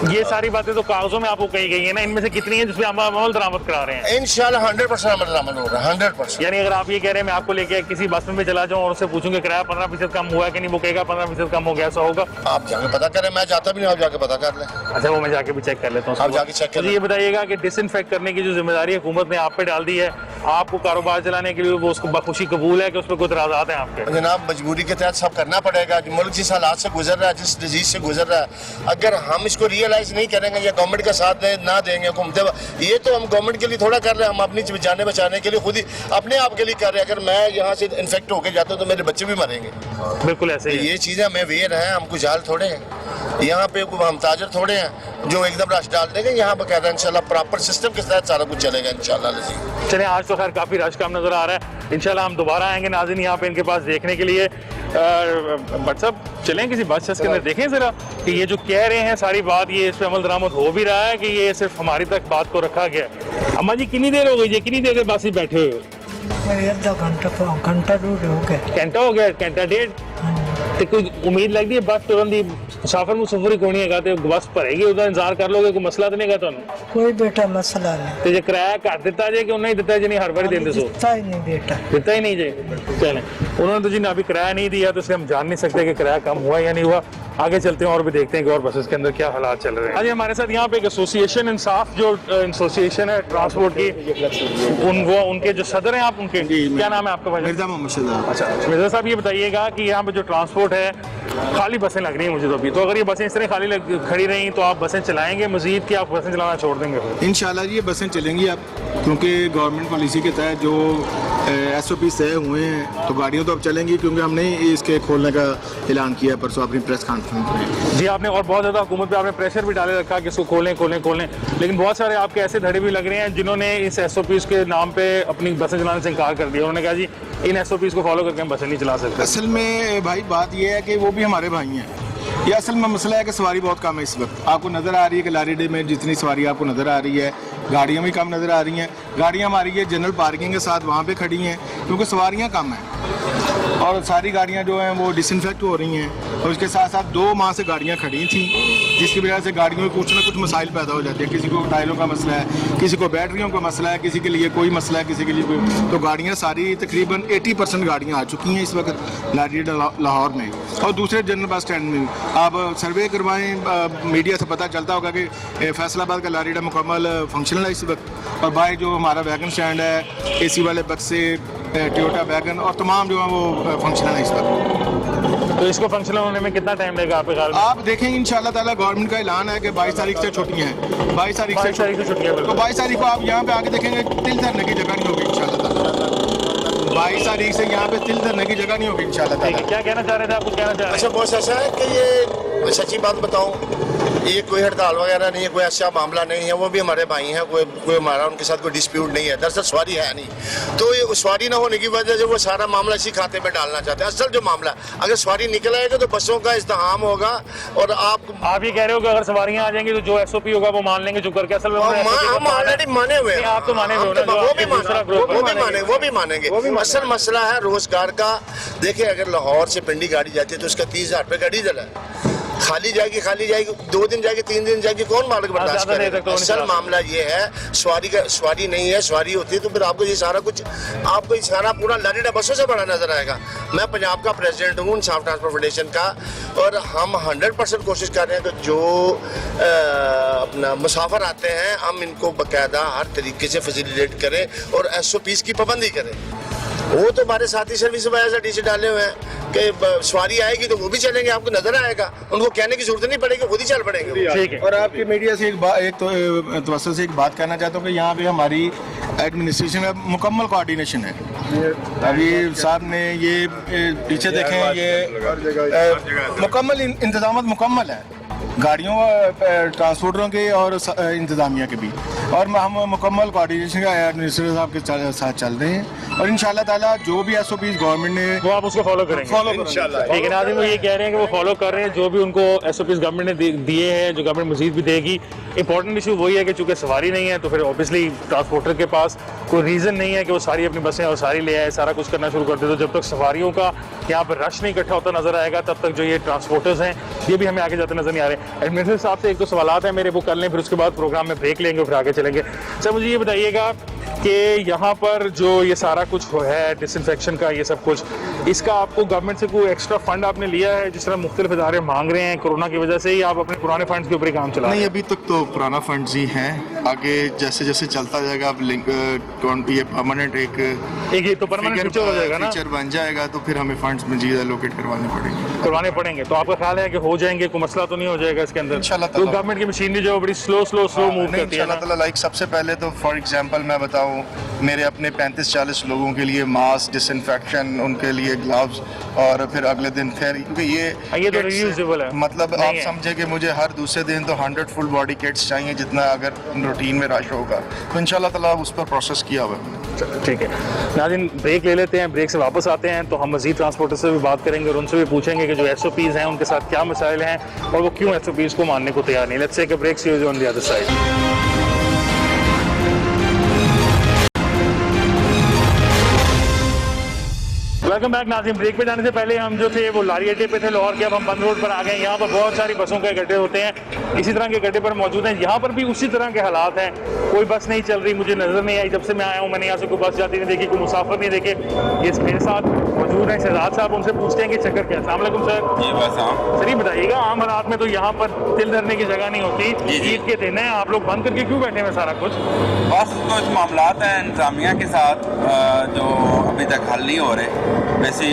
A: ये सारी बातें तो कागजों में आपको कही गई है ना, इनमें से कितनी है जिसमें अमल दरामद करा रहे हैं।
F: इंशाल्लाह 100% अमल हो रहा है, 100%।
A: यानी अगर आप ये कह रहे हैं मैं आपको लेके किसी बस में चला जाऊं और उससे पूछूंगा किराया 15% कम हुआ है कि नहीं, वो कहेगा 15% कम हो गया, ऐसा होगा?
F: आप जाके पता करें, मैं जाता भी नहीं, आप जाके पता कर लें।
A: अच्छा, वो मैं जाके भी चेक कर लेता हूँ।
F: आप जाके चेक कर
A: मुझे ये बताइएगा कि डिसइंफेक्ट करने की जो जिम्मेदारी हुकूमत ने आप पे डाल दी है, आपको कारोबार चलाने के लिए वो उसको बखुशी कबूल है कि उस पर कोई इतराज़ात हैं आपके?
F: जनाब मजबूरी के तहत सब करना पड़ेगा। मुल्क जिस हालात से गुजर रहा है, जिस डिजीज से गुजर रहा है, अगर हम इसको रियलाइज नहीं करेंगे या गवर्नमेंट का साथ ना देंगे घूमते, ये तो हम गवर्नमेंट के लिए थोड़ा कर रहे हैं, हम अपनी जाने बचाने के लिए खुद ही अपने आप के लिए कर रहे हैं। अगर मैं यहाँ से इन्फेक्ट होकर जाता हूँ तो मेरे बच्चे भी मरेंगे।
A: बिल्कुल ऐसे ही है।
F: ये चीज़ें हमें अवेयर हैं, हम कुछ हाल थोड़े हैं यहाँ पे, हम ताजर थोड़े हैं जो एकदम रश डाल देंगे। यहाँ पर कहते हैं इंशाल्लाह प्रॉपर सिस्टम के तहत सारा कुछ चलेगा इंशाल्लाह।
A: चलिए, आज तो खैर काफ़ी रश कम नज़र आ रहा है। इंशाल्लाह हम दोबारा आएंगे नाज़रीन यहाँ पे इनके पास देखने के लिए। बट साहब चलें किसी बस के अंदर देखें ज़रा कि ये जो कह रहे हैं सारी बात, ये इस पर अमल दरामद हो भी रहा है कि ये सिर्फ हमारी तक बात को रखा गया है। अम्मा जी कितनी देर हो गई जी, कितनी देर से बस ही बैठे हुए हो?
G: आधा घंटा दूर हो गया।
A: घंटा हो गया, घंटा डेढ़। तो कोई उम्मीद लगती है बस तुरंत ही मुसाफिर मुसाफिर कोई नहीं है, बस भरेगी उधर इंतजार कर लोगे, कोई मसला तो नहीं है?
G: कोई बेटा मसला नहीं।
A: तो जो किराया घट दिता जाए कि उन्हें दिता जी नहीं हर बार देते सो
G: दिता ही नहीं बेटा,
A: दिता ही नहीं जाए। चलें, उन्होंने तो जी ने अभी किराया नहीं दिया, तो इसलिए हम जान नहीं सकते कि किराया कम हुआ या नहीं हुआ। आगे चलते हैं और भी देखते हैं कि और बसेस के अंदर क्या हालात चल रहे हैं। आज हमारे साथ यहाँ पे एक एसोसिएशन इंसाफ जो एसोसिएशन है ट्रांसपोर्ट की, उनके जो सदर हैं आप, उनके क्या नाम है आपका भाई?
H: मिर्जा मोहम्मद शहजाद।
A: अच्छा मिर्जा साहब, ये बताइएगा कि यहाँ पे जो ट्रांसपोर्ट है खाली बसें लग रही हैं मुझे तो अभी, तो अगर ये बसें इस तरह खाली खड़ी रही तो आप बसें चलाएंगे मजीद कि आप बसें चलाना छोड़ देंगे?
H: इंशाल्लाह जी ये बसें चलेंगी अब, क्योंकि गवर्नमेंट पॉलिसी के तहत जो SOP तय हुए हैं तो गाड़ियाँ तो अब चलेंगी, क्योंकि हमने इसके खोलने का ऐलान किया परसों अपनी प्रेस कॉन्फ्रेंस में।
A: जी आपने, और बहुत ज़्यादा हुकूमत पे आपने प्रेशर भी डाले रखा कि इसको खोलें खोलें खोलें, लेकिन बहुत सारे आपके ऐसे धड़े भी लग रहे हैं जिन्होंने इस SOPs के नाम पे अपनी बसें चलाने से इनकार कर दिया। उन्होंने कहा जी इन SOPs को फॉलो करके हम बसें नहीं चला सकते।
H: असल में भाई बात ये है कि वो भी हमारे भाई हैं। ये असल में मसला है कि सवारी बहुत कम है इस वक्त। आपको नज़र आ रही है कि लारीडे में जितनी सवारी आपको नज़र आ रही है, गाड़ियाँ भी कम नज़र आ रही हैं। गाड़ियाँ हमारी ये जनरल पार्किंग के साथ वहाँ पे खड़ी हैं क्योंकि सवारियाँ कम हैं और सारी गाड़ियाँ जो हैं वो डिसइंफेक्ट हो रही हैं। और उसके साथ साथ 2 माह से गाड़ियाँ खड़ी थी, जिसकी वजह से गाड़ियों में कुछ ना कुछ मसाइल पैदा हो जाते हैं। किसी को टायरों का मसला है, किसी को बैटरियों का मसला है, किसी के लिए कोई मसला है, किसी के लिए कोई। तो गाड़ियाँ सारी तकरीबन 80% गाड़ियाँ आ चुकी हैं इस वक्त लाहौर लाहौर में और दूसरे जनरल बस स्टैंड में। आप सर्वे करवाएं, मीडिया से पता चलता होगा कि फैसलाबाद का लारीडा मुकम्मल फंक्शनल है इस वक्त। और बाहर जो हमारा वैगन स्टैंड है, AC वाले बक्से, टोयोटा वैगन और तमाम जो है वो फंक्शनल है इस वक्त।
A: तो इसको फंक्शनल होने में कितना टाइम लगेगा आपके ख्याल में?
H: आप देखेंगे इंशाल्लाह ताला गवर्नमेंट का ऐलान है कि 22 तारीख से छुट्टियां हैं। 22 तारीख से
A: छुट्टियां।
H: तो 22 तारीख को आप यहाँ पे आके देखेंगे तिल धरने की जगह नहीं होगी इंशाल्लाह ताला। 22 तारीख से यहाँ पे तिल धरने की जगह नहीं होगी इंशाल्लाह ताला।
A: क्या कहना चाह रहे थे आप, कुछ कहना चाह रहे
F: अच्छा बहुत ऐसा है कि ये सच्ची बात बताऊं, ये कोई हड़ताल वगैरह नहीं है, कोई ऐसा मामला नहीं है। वो भी हमारे भाई हैं, कोई हमारा उनके साथ कोई डिस्प्यूट नहीं है। दरअसल सवारी है नहीं, तो ये सवारी ना होने की वजह से वो सारा मामला इसी खाते में डालना चाहते हैं। असल जो मामला है, अगर सवारी निकल आएगा तो बसों का इस्तेमाल होगा। और आप
A: ये कह रहे हो कि अगर सवारियां आ जाएंगी तो जो SOP होगा वो मान लेंगे, जो करके असल में
F: हम ऑलरेडी माने हुए हैं।
A: आप तो माने हुए हो ना,
F: वो भी मानेंगे। असल मसला है रोजगार का। देखिए अगर लाहौर से पिंडी गाड़ी जाती है तो उसका 30,000 रुपये का डीजल है। खाली जाएगी 2 दिन जाएगी, 3 दिन जाएगी, कौन मालिक बर्दाश्त करेगा? असल मामला ये है सवारी नहीं है। सवारी होती है तो फिर आपको ये सारा पूरा लारीडा बसों से बड़ा नजर आएगा। मैं पंजाब का प्रेसिडेंट हूँ इंसाफ ट्रांसपोर्ट फेडरेशन का, और हम 100% कोशिश कर रहे हैं कि जो अपना मुसाफिर आते हैं हम इनको बाकायदा हर तरीके से फैसिलिटेट करें और SOPs की पाबंदी करें। वो तो हमारे साथी सर्विस वजह से टीचर डाले हुए हैं कि सवारी आएगी तो वो भी चलेंगे, आपको नजर आएगा, उनको कहने की जरूरत नहीं पड़ेगी, खुद ही चल पड़ेंगे।
A: ठीक है।
H: और आपकी मीडिया से एक तवज्जो से एक बात कहना चाहता हूँ कि यहाँ पे हमारी एडमिनिस्ट्रेशन में मुकम्मल कोऑर्डिनेशन है। अभी साहब ने ये पीछे देखें, ये मुकम्मल इंतजाम मुकम्मल है गाड़ियों ट्रांसपोर्टरों के और इंतजामिया के भी, और हम मुकम्मल कोऑर्डिनेशन का एडमिनिस्ट्रेटर साहब के साथ चल रहे हैं। और इंशाल्लाह ताला जो भी SOPs गवर्नमेंट ने
A: वो आप उसको फॉलो करेंगे
F: इंशाल्लाह।
A: ठीक है नाज़रीन, वो ये कह रहे हैं कि वो फॉलो कर रहे हैं जो भी उनको SOPs गवर्नमेंट ने दिए हैं, जो गवर्नमेंट मजीद भी देगी इंपॉर्टेंट इशू वही है कि चूंकि सवारी नहीं है तो फिर ऑब्वियसली ट्रांसपोर्टर के पास कोई रीज़न नहीं है कि वो सारी अपनी बसें और सारी ले आए, सारा कुछ करना शुरू कर दे। तो जब तक सवारियों का यहाँ पर रश नहीं इकट्ठा होता नजर आएगा तब तक जो ये ट्रांसपोर्टर्स हैं ये भी हमें आगे जाते नजर नहीं आ रहे। एडमिनिस्ट्रेटर साहब से एक दो सवाल हैं मेरे, वो कर लें, फिर उसके बाद प्रोग्राम में ब्रेक लेंगे, फिर आगे चलेंगे। सर मुझे ये बताइएगा कि यहाँ पर जो ये सारा कुछ है डिसइंफेक्शन का ये सब कुछ, इसका आपको गवर्नमेंट से कोई एक्स्ट्रा फंड आपने लिया है जिस तरह मुख्तलिफ इदारे मांग रहे हैं कोरोना की वजह से, ही आप अपने पुराने फंड्स के ऊपर ही काम चला रहे
C: नहीं,
A: हैं?
C: अभी तक तो पुराना फंड्स ही हैं। आगे जैसे जैसे चलता जाएगा अब लिंक ये परमानेंट एक
A: ये तो परमानेंट फीचर हो जाएगा ना,
C: फीचर बन जाएगा तो फिर हमें फंड्स में चीज़ एलोकेट करवाने पड़ेंगे।
A: तो आपका ख्याल है कि हो जाएंगे, कोई मसला तो नहीं हो जाएगा इसके अंदर?
C: इंशाल्लाह
A: तो गवर्नमेंट की मशीनरी जो है बड़ी स्लो मूव करती है ना।
C: लाइक सबसे पहले तो फॉर एग्जांपल मैं बताऊं, मेरे अपने 35-40 लोगों के लिए मास्क, डिसइंफेक्शन, उनके लिए ग्लव्स, और फिर अगले दिन फिर, क्योंकि ये
A: तो रियूजेबल है,
C: मतलब
A: नहीं
C: आप
A: है।
C: समझे कि मुझे हर दूसरे दिन तो 100 फुल बॉडी किट्स चाहिए जितना अगर रूटीन में रश होगा, तो इंशाल्लाह ताला उस पर प्रोसेस किया हुआ है।
A: ठीक है नाज़रीन, ब्रेक ले लेते हैं, ब्रेक से वापस आते हैं तो हम मज़ीद ट्रांसपोर्टर से भी बात करेंगे और उनसे भी पूछेंगे कि जो SOPs हैं उनके साथ क्या मसाइल हैं और वो क्यों SOPs को मानने को तैयार नहीं। Let's take a break, see you on the other side. Welcome back नाज़रीन। ब्रेक पे जाने से पहले हम जो थे वो लारी अड्डे पे थे लाहौर के, अब हम बंद रोड पर आ गए। यहाँ पर बहुत सारी बसों के गड्ढे होते हैं, इसी तरह के गड्ढे पर मौजूद हैं। यहाँ पर भी उसी तरह के हालात हैं, कोई बस नहीं चल रही, मुझे नज़र नहीं आई जब से मैं आया हूँ। मैंने यहाँ से कोई बस जाती नहीं देखी, कोई मुसाफिर नहीं देखे। ये मेरे साथ मौजूद हैं शहजाद साहब, उनसे पूछते हैं कि चक्कर क्या है। अस्सलाम वालेकुम सर।
D: जी बस हाँ।
A: सर ये बताइएगा, आम हालात में तो यहाँ पर तिल धरने की जगह नहीं होती, ईद के दिन है, आप लोग बंद करके क्यों बैठे हैं सारा कुछ?
I: बस कुछ मामलात हैं इंतजामिया के साथ जो अभी तक हल नहीं हो रहे। वैसे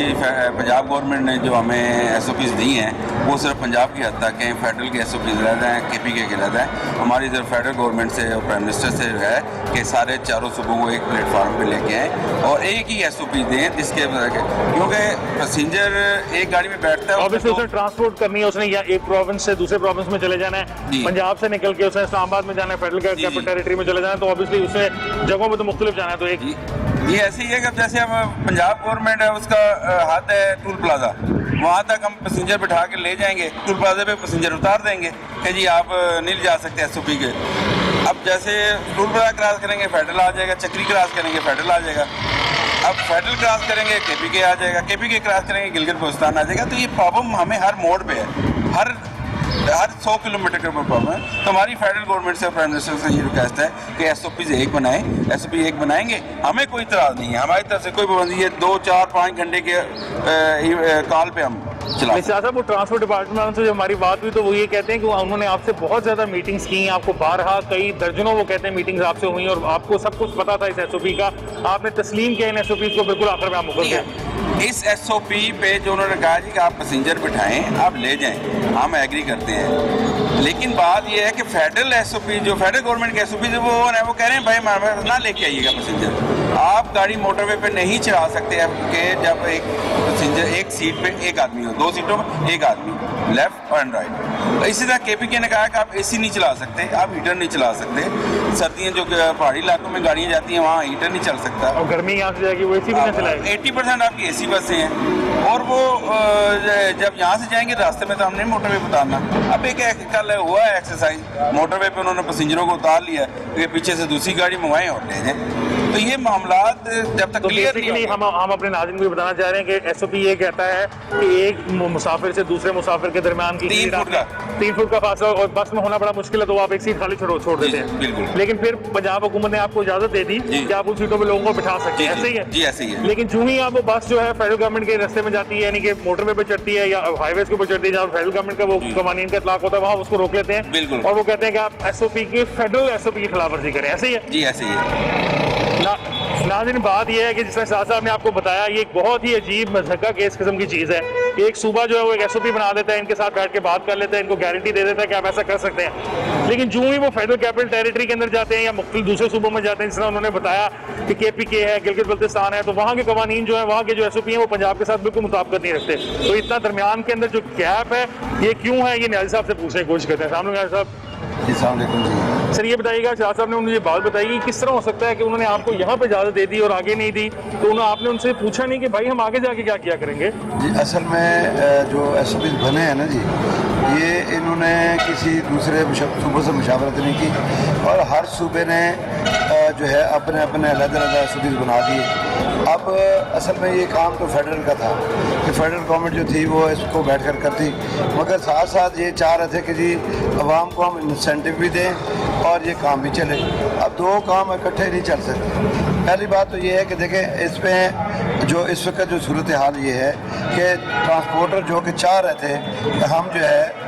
I: पंजाब गवर्नमेंट ने जो हमें SOPs दी हैं वो सिर्फ पंजाब की हद तक हैं, फेडरल के SOPs रहते हैं, KPK के रहते हैं। हमारी इधर फेडरल गवर्नमेंट से और प्राइम मिनिस्टर से है कि सारे चारों सूबों को एक प्लेटफार्म पे लेके आएँ और एक ही SOP दें जिसके, क्योंकि पैसेंजर एक गाड़ी में बैठता है,
A: ऑब्वियसली उसे ट्रांसपोर्ट करनी है, उसने या एक प्रोविंस से दूसरे प्रोविंस में चले जाना है, पंजाब से निकल के उसने इस्लामाबाद में जाना है, फेडरल कैपिटल टेरिटरी में चले जाना है, तो ऑब्वियसली उसे जगहों पर तो मुख्तलिफ जाना है। तो एक
I: ये ऐसे ही है कि जैसे हम पंजाब गवर्नमेंट है उसका हाथ है टूल प्लाजा, वहाँ तक हम पैसेंजर बिठा के ले जाएंगे, टूल प्लाजा पे पैसेंजर उतार देंगे कि जी आप नहीं जा सकते SOP के। अब जैसे टूल प्लाजा क्रॉस करेंगे फेडरल आ जाएगा, चक्री क्रॉस करेंगे फेडरल आ जाएगा, अब फेडरल क्रॉस करेंगे KPK आ जाएगा, KPK क्रॉस करेंगे गिलगित बल्तिस्तान आ जाएगा। तो ये प्रॉब्लम हमें हर मोड़ पे है, हर 100 किलोमीटर के ऊपर प्रॉब्लम है। तो हमारी फेडरल गवर्नमेंट से और प्राइम मिनिस्टर से ये रिक्वेस्ट है कि SOPs एक बनाएं, SOP एक बनाएंगे, हमें कोई इतराज़ नहीं है, हमारी तरफ से कोई पाबंदी है। 2, 4, 5 घंटे के कॉल पे हम चला
A: साहब वो ट्रांसपोर्ट डिपार्टमेंट से जब हमारी बात हुई तो वो ये कहते हैं कि उन्होंने आपसे बहुत ज़्यादा मीटिंग्स की, आपको बारहा कई दर्जनों वो कहते हैं मीटिंग्स आपसे हुई और आपको सब कुछ पता था इस SOP का, आपने तस्लीम किया इन SOPs को, बिल्कुल आखिर में आप मुकर गए।
I: इस SOP पे जो उन्होंने कहा जी कि आप पैसेंजर बिठाएं, आप ले जाएं, हम एग्री करते हैं, लेकिन बात यह है कि फेडरल SOP जो फेडरल गवर्नमेंट के SOP वो कह रहे हैं भाई हमारे ना लेके आइएगा पैसेंजर, आप गाड़ी मोटरवे पे नहीं चला सकते कि जब एक पैसेंजर एक सीट पे एक आदमी हो, 2 सीटों में एक आदमी लेफ्ट और राइट। इसी तरह KPK ने कहा कि आप AC नहीं चला सकते, आप हीटर नहीं चला सकते, सर्दियाँ जो पहाड़ी इलाकों में गाड़ियाँ जाती हैं वहाँ हीटर नहीं चल सकता,
A: और गर्मी यहाँ से जाएगी वो AC भी नहीं चलाएगी।
I: 80% आपकी AC बसें हैं और वो जब यहाँ से जाएंगे रास्ते में तो हमने मोटरवे पे उतारना। अब एक कल हुआ है एक्सरसाइज, मोटरवे पे उन्होंने पैसेंजरों को उतार लिया कि पीछे से दूसरी गाड़ी मंगवाएं और ले जाएं। तो ये मामलात जब तक क्लियर नहीं,
A: हम अपने नाज़रीन को बताना चाह रहे हैं कि SOP ये कहता है कि एक मुसाफिर से दूसरे मुसाफिर के दरमियान की 3 फुट का फासला और बस में होना बड़ा मुश्किल है, तो आप एक सीट खाली छोड़ देते हैं।
I: बिल्कुल।
A: लेकिन फिर पंजाब हुकूमत ने आपको इजाजत दे दी कि आप उन सीटों में लोगों को बिठा सकते हैं, ऐसे ही है?
I: जी ऐसे ही है।
A: लेकिन चूं ही आप वो बस जो है फेडरल गवर्नमेंट के रास्ते में जाती है, यानी कि मोटरवे पे चढ़ती है या हाईवे के ऊपर चढ़ती है जहाँ फेडरल गवर्नमेंट का वो कवानीन का इतलाक होता है, वहाँ उसको रोक लेते हैं।
I: बिल्कुल।
A: और वो कहते हैं कि आप SOP के फेडरल SOP की खिलाफवर्जी करें, ऐसे ही है?
I: जी ऐसे ही है।
A: नाज़रीन बात यह है कि जिस तरह शाह साहब ने आपको बताया, ये एक बहुत ही अजीब मज़हका केस किस्म की चीज़ है कि एक सूबा जो है वो एक SOP बना देता है, इनके साथ बैठ के बात कर लेता है, इनको गारंटी दे देता है कि आप ऐसा कर सकते हैं, लेकिन जो ही वो फेडरल कैपिटल टेरिटरी के अंदर जाते हैं या मुख्तलिफ दूसरे सूबों में जाते हैं, जिस तरह उन्होंने बताया कि KPK है, गिलगित बल्तिस्तान है, तो वहाँ के कवानीन जो है, वहाँ के जो SOP हैं वो पंजाब के साथ बिल्कुल मुताबिकत नहीं रखते। तो इतना दरमियान के अंदर जो गैप है ये क्यों है, ये न्याज़ी साहब से पूछने की कोशिश करते हैं। सामने न्याज़ी साहब। सर ये बताइएगा, शाह साहब ने मुझे बात बताई कि किस तरह हो सकता है कि उन्होंने आपको यहाँ पे इजाज़त दे दी और आगे नहीं दी, तो आपने उनसे पूछा नहीं कि भाई हम आगे जाके क्या किया करेंगे?
J: जी असल में जो SOPs बने हैं ना जी, ये इन्होंने किसी दूसरे सूबे से मुशावरत नहीं की और हर सूबे ने जो है अपने अपने अलग-अलग सूबे बना दिए। अब असल में ये काम तो फेडरल का था कि फेडरल गवर्नमेंट जो थी वो इसको बैठ कर करती, मगर साथ साथ ये चाह रहे थे कि जी आवाम को हम इंसेंटिव भी दें और ये काम भी चले। अब दो काम इकट्ठे नहीं चल सकते। पहली बात तो ये है कि देखें इसमें जो इस वक्त जो सूरत हाल ये है कि ट्रांसपोर्टर जो कि चाह रहे थे कि हम जो है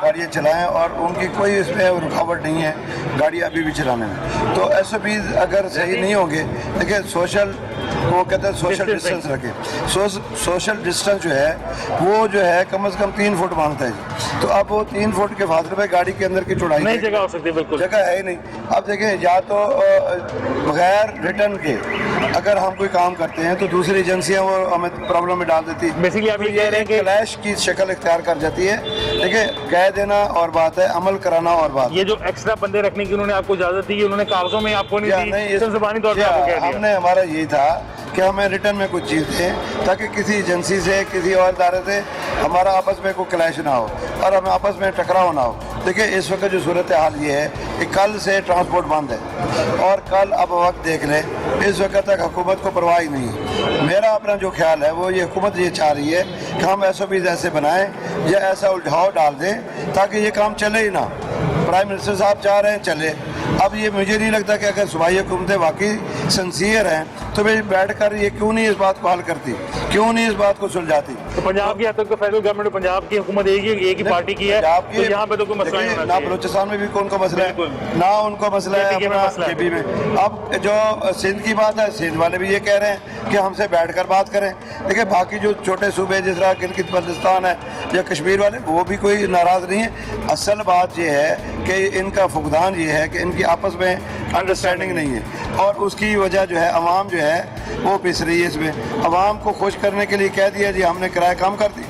J: गाड़ियाँ चलाएं और उनकी कोई इसमें रुकावट नहीं है गाड़ी अभी भी चलाने में, तो SOPs अगर सही नहीं होंगे, देखिए सोशल वो कहते हैं सोशल डिस्टेंस रखें। सोशल डिस्टेंस जो है वो जो है कम से कम 3 फुट मांगता है, तो अब वो 3 फुट के फासले पे गाड़ी के अंदर की चौड़ाई
A: नहीं जगह हो सकती, बिल्कुल
J: जगह है ही नहीं। अब देखिए या तो बगैर रिटर्न के अगर हम कोई काम करते हैं तो दूसरी एजेंसियां वो हमें प्रॉब्लम में डाल देती है।
A: बेसिकली आप ये कह रहे हैं कि
J: क्लैश की शक्ल इख्तियार कर जाती है। देखिए कह देना और बात है, अमल कराना और बात।
A: ये जो एक्स्ट्रा बंदे रखने की उन्होंने आपको इजाजत दी, उन्होंने कागजों में आपको नहीं दी, सिर्फ ज़बानी तौर पे आपको कह दिया।
J: हमने हमारा यही था कि हमें रिटर्न में कुछ चीज़ दें ताकि किसी एजेंसी से किसी और इदारे से हमारा आपस में कोई क्लैश ना हो और हमें आपस में टकराव ना हो। देखिए इस वक्त जो सूरत हाल ये है कि कल से ट्रांसपोर्ट बंद है और कल अब वक्त देख लें, इस वक्त तक हुकूमत को परवाह ही नहीं है। मेरा अपना जो ख्याल है वो ये हुकूमत ये चाह रही है कि हम SOPs ऐसे बनाएं या ऐसा उलझाव डाल दें ताकि ये काम चले ही ना। प्राइम मिनिस्टर साहब चाह रहे हैं चले। अब ये मुझे नहीं लगता कि अगर सूबाई हुकूमतें वाकई सिंसियर हैं तो वे बैठ कर ये क्यों नहीं इस बात को हल करती, क्यों नहीं इस बात को सुलझाती।
A: तो पंजाब की हद तक तो फेडरल गवर्नमेंट और पंजाब की हुकूमत एक ही पार्टी की है, तो यहाँ पे तो कोई मसला नहीं
J: ना बलूचिस्तान में भी कौन का मसला है, ना उनको मसला है अपना KP में। अब जो सिंध की बात है, सिंध वाले भी ये कह रहे हैं कि हमसे बैठ कर बात करें। देखिए बाकी जो छोटे सूबे जिस तरह गिलगित बल्तिस्तान है या कश्मीर वाले, वो भी कोई नाराज़ नहीं है। असल बात ये है कि इनका फुकदान ये है कि इनकी आपस में अंडरस्टैंडिंग नहीं है और उसकी वजह जो है अवाम जो है वो पिस रही है। इसमें अवाम को खुश करने के लिए कह दिया जी हमने किराया कम कर दी,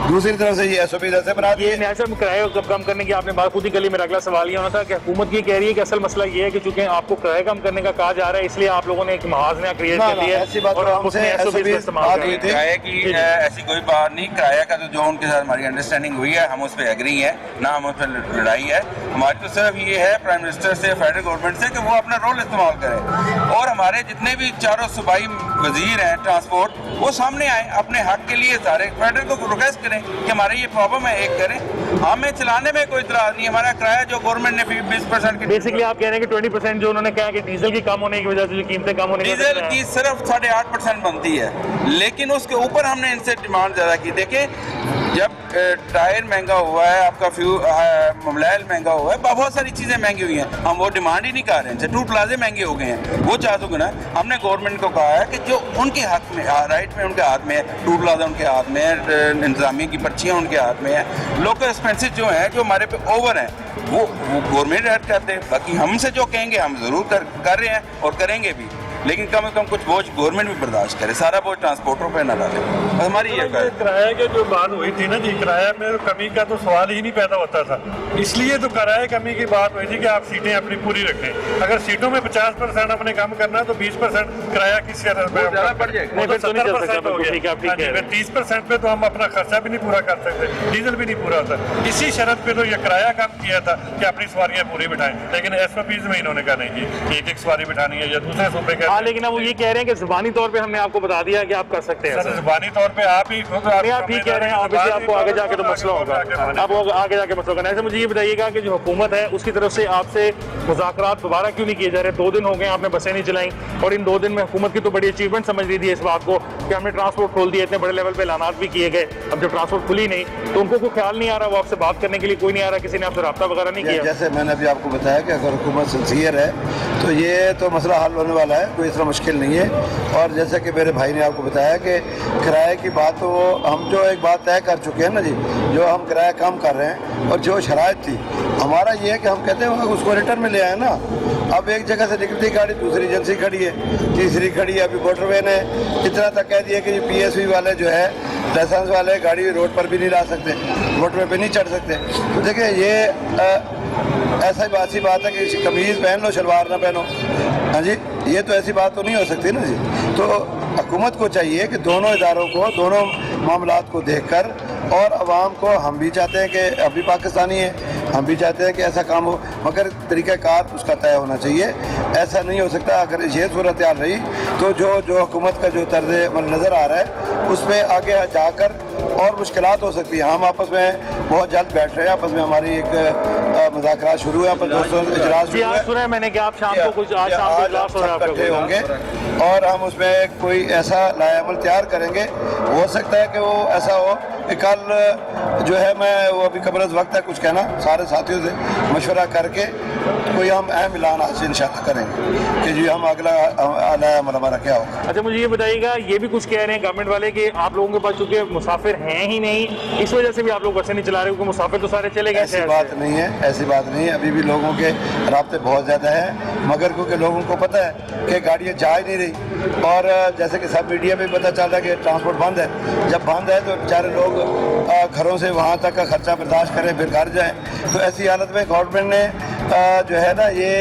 J: दूसरी तरफ से ये SOPs ऐसे बना दिए।
A: नेशनल किराए कम करने की आपने बात खुद ही कली, मेरा अगला सवाल ये होना था कि हुकूमत ये कह रही है कि असल मसला ये है कि चूंकि आपको किराया कम करने का कहा जा रहा है इसलिए आप लोगों ने एक महाज नया क्रिएट कर दिया है और आप उसमें SOPs का इस्तेमाल कर रहे थे।
I: किराए की ऐसी कोई बात नहीं, किराया का तो जो उनके साथ हमारी अंडरस्टैंडिंग हुई है हम उस पर एग्री है, ना हम उस पर लड़ाई है। हमारी तो सिर्फ ये है प्राइम मिनिस्टर से, फेडरल गवर्नमेंट से कि वो अपना रोल इस्तेमाल करें और हमारे जितने भी चारों सूबाई वजीर हैं ट्रांसपोर्ट वो सामने आए, अपने हक के लिए सारे फेडरल को रिक्वेस्ट करें कि हमारे ये प्रॉब्लम है, एक करें। हमें चलाने में कोई इतराज नहीं, हमारा किराया जो गवर्नमेंट ने 20% की,
A: बेसिकली आप कह रहे हैं कि 20% जो उन्होंने कहा कि डीजल की कम होने की वजह से जो कीमतें कम होने की
I: डीजल की सिर्फ 8.5% बनती है, लेकिन उसके ऊपर हमने इनसे डिमांड ज़्यादा की। देखें जब टायर महंगा हुआ है, आपका मोबाइल महंगा हुआ है, बहुत सारी चीज़ें महंगी हुई हैं, हम वो डिमांड ही नहीं कर रहे हैं। टूल प्लाजे महंगे हो गए हैं, वो चाहते हो ना। हमने गवर्नमेंट को कहा है कि जो उनके हक में राइट में उनके हाथ में है, टूल प्लाजा उनके हाथ में है, इंतजामिया की पर्चियाँ उनके हाथ में है, लोकल एक्सपेंसेस जो हैं जो हमारे पे ओवर हैं वो गवर्नमेंट ऐड करते हैं। बाकी हमसे जो कहेंगे हम ज़रूर कर रहे हैं और करेंगे भी, लेकिन कम से कम कुछ बोझ गवर्नमेंट भी बर्दाश्त करे, सारा बोझ ट्रांसपोर्टरों पे ना डाले। हमारी ये
K: किराए की जो बात हुई थी ना जी, किराया में कमी का तो सवाल ही नहीं पैदा होता था, इसलिए तो किराए कमी की बात हुई थी कि आप सीटें अपनी पूरी रखें। अगर सीटों में 50% अपने कम करना है तो 20% किराया किस तरह पे 70% हो गया, 30% पे तो हम अपना खर्चा भी नहीं पूरा कर सकते, डीजल भी नहीं पूरा होता। इसी शर्त पे तो ये किराया कम किया था कि अपनी सवारियाँ पूरी बिठाएं, लेकिन SOPs में इन्होंने कहा नहीं जी एक सवारी बिठानी है या दूसरे सूबे का।
A: लेकिन अब वो ये कह रहे हैं कि ज़बानी तौर पे हमने आपको बता दिया कि आप कर सकते हैं।
K: ज़बानी तौर पे आप ही खुद
A: आप ठीक कह रहे हैं, ऑब्वियसली आपको आगे जाके तो मसला होगा, अब आगे जाके मसला होगा। ऐसे मुझे ये बताइएगा कि जो हुकूमत है उसकी तरफ से आपसे मुज़ाकरात दोबारा क्यों नहीं किए जा रहे? 2 दिन हो गए आपने बसें नहीं चलाई और इन 2 दिन में हुकूमत की तो बड़ी अचीवमेंट समझ रही थी इस बात को कि हमने ट्रांसपोर्ट खोल दिया, इतने बड़े लेवल पे ऐलानात भी किए गए। अब जब ट्रांसपोर्ट खुली नहीं तो उनको कोई ख्याल नहीं आ रहा, वो आपसे बात करने के लिए कोई नहीं आ रहा, किसी ने आपसे रब्ता वगैरह नहीं किया।
J: जैसे मैंने अभी आपको बताया कि अगर हुकूमत सिंसियर है तो ये तो मसला हल होने वाला है, कोई इतना मुश्किल नहीं है। और जैसे कि मेरे भाई ने आपको बताया कि किराए की बात तो हम जो एक बात तय कर चुके हैं ना जी, जो हम किराया कम कर रहे हैं और जो शराइत थी हमारा ये है कि हम कहते हैं उसको रिटर्न में ले आए ना। अब एक जगह से निकलती गाड़ी दूसरी एजेंसी खड़ी है, तीसरी खड़ी है, अभी मोटरवे ने इतना तक कह दिया कि PSV वाले जो है लाइसेंस वाले गाड़ी रोड पर भी नहीं ला सकते, मोटरवे पे नहीं चढ़ सकते। तो देखिए ये ऐसा ऐसी बात है कि कमीज़ पहन लो शलवार ना पहनो, हाँ जी, ये तो ऐसी बात तो नहीं हो सकती ना जी। तो हुकूमत को चाहिए कि दोनों इदारों को, दोनों मामलात को देखकर, और अवाम को, हम भी चाहते हैं कि हम भी पाकिस्तानी हैं, हम भी चाहते हैं कि ऐसा काम हो, मगर तरीक़ाकार उसका तय होना चाहिए। ऐसा नहीं हो सकता। अगर ये सूरत हाल रही तो जो हुकूमत का जो तर्ज़ नज़र आ रहा है उस पर आगे जाकर और मुश्किलात हो सकती है। हम आपस में बहुत जल्द बैठ रहे हैं, आपस में हमारी एक मुज़ाकरात शुरू है, आपस दोस्तों इजलास शुरू है।
A: सुना है मैंने कि आप शाम को कुछ आज शाम को इजलास हो रहा है आपका
J: इकट्ठे होंगे और हम उसमें कोई ऐसा लाएअमल तैयार करेंगे। हो सकता है कि वो ऐसा हो कि कल जो है, मैं वो अभी कबरस वक्त है कुछ कहना, सारे साथियों से मशवरा करके कोई हम अहम ऐलान आज इंशाअल्लाह करेंगे कि जी हम अगला अमल हमारा क्या होगा।
A: अच्छा, मुझे ये बताइएगा, ये भी कुछ कह रहे हैं गवर्नमेंट वाले कि आप लोगों के पास चूंकि मुसाफिर हैं ही नहीं, इस वजह से भी आप लोग बसें नहीं चला रहे, क्योंकि मुसाफिर तो सारे चले गए।
J: ऐसी बात नहीं है, ऐसी बात नहीं है। अभी भी लोगों के राब्ते बहुत ज़्यादा है, मगर क्योंकि लोगों को पता है कि गाड़ियाँ जा ही नहीं रही, और जैसे कि सब मीडिया में पता चल रहा है कि ट्रांसपोर्ट बंद है। जब बंद है तो बेचारे लोग घरों से वहाँ तक का खर्चा बर्दाश्त करें, फिर घर जाएँ। तो ऐसी हालत में गवर्नमेंट ने जो है ना, ये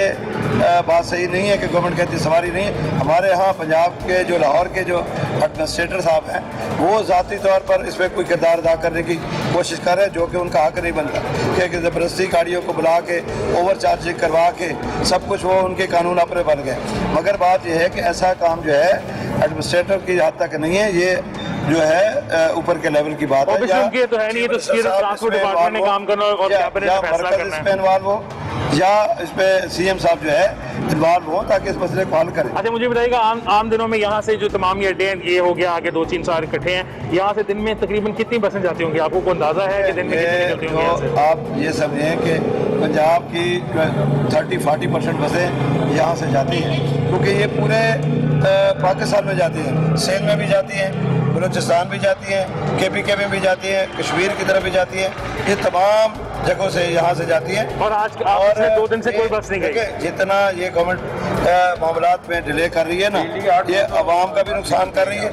J: बात सही नहीं है कि गवर्नमेंट कहती सवारी नहीं है। हमारे यहाँ पंजाब के जो लाहौर के जो एडमिनिस्ट्रेटर साहब हैं, वो ज़ाती तौर पर इस पर कोई किरदार अदा करने की कोशिश कर रहे हैं, जो कि उनका हक नहीं बनता कि ज़बरदस्ती गाड़ियों को बुला के ओवर चार्जिंग करवा के सब कुछ वो उनके कानून अपने बन गए। मगर बात यह है कि ऐसा काम जो है एडमिनिस्ट्रेटर की हद तक नहीं है, ये जो है ऊपर के लेवल की बात है।
A: ये तो है नहीं, तो ट्रांसपोर्ट डिपार्टमेंट ने काम करना और कैबिनेट ने फैसला करना है।
J: इन्वॉल्व हो या इस पे सीएम साहब जो है इन्वॉल्व हो ताकि इस मसले को हल करें।
A: अच्छा, मुझे बताइएगा, आम दिनों में यहाँ से जो तमाम ये अड्डे ये हो गया, आगे 2-3 साल इकट्ठे हैं, यहाँ से दिन में तकरीबन कितनी बसें जाती होंगी? आपको कोई अंदाजा है कि दिन में कितनी निकलती होंगी यहाँ से?
J: आप ये समझें कि पंजाब की 30-40% बसें यहाँ से जाती हैं, क्योंकि ये पूरे पाकिस्तान में जाती हैं। सिंध में भी जाती हैं, बलूचिस्तान भी जाती हैं, KPK में भी जाती हैं, कश्मीर की तरफ भी जाती हैं। ये तमाम जगहों से यहाँ से जाती हैं।
A: और आज 2 दिन से कोई बस नहीं गई।
J: जितना ये गवर्नमेंट मामलात में डिले कर रही है ना, ये अवाम का भी नुकसान कर रही है,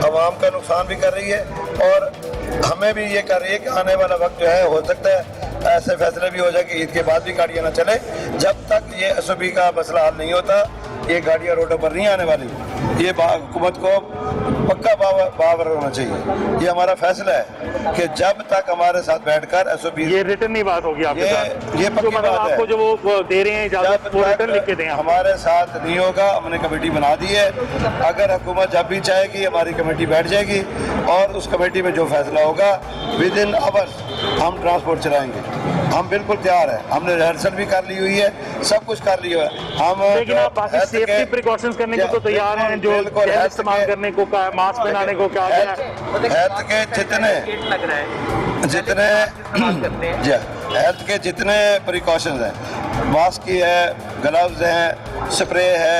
J: अवाम का नुकसान भी कर रही है, और हमें भी ये कर रही है कि आने वाला वक्त जो है, हो सकता है ऐसे फैसले भी हो जाए कि ईद के बाद भी गाड़ियाँ ना चले। जब तक ये SOP का मसला हल नहीं होता, ये गाड़ियाँ रोडों पर नहीं आने वाली। ये हुकूमत को पक्का बावर होना चाहिए। ये हमारा फैसला है कि जब तक हमारे साथ बैठकर SOP,
A: ये रिटर्न नहीं बात होगी आपके साथ,
J: ये पक्की बात है।
A: आपको जो वो दे रहे हैं इजाजत, वो रिटर्न लिख के दें।
J: हमारे साथ नहीं होगा, हमने कमेटी बना दी है। अगर हुकूमत जब भी चाहेगी हमारी कमेटी बैठ जाएगी, और उस कमेटी में जो फैसला होगा विद इन आवर्स हम ट्रांसपोर्ट चलाएंगे। हम बिल्कुल तैयार है, हमने रिहर्सल भी कर ली हुई है, सब कुछ कर लिया है हम।
A: लेकिन आप बाकी सेफ्टी प्रिकॉशंस करने को तो तैयार हैं, जो इस्तेमाल करने को, मास्क पहनाने को, क्या
J: हेल्थ के जितने प्रिकॉशंस हैं, मास्क की है, ग्लव्स हैं, स्प्रे है,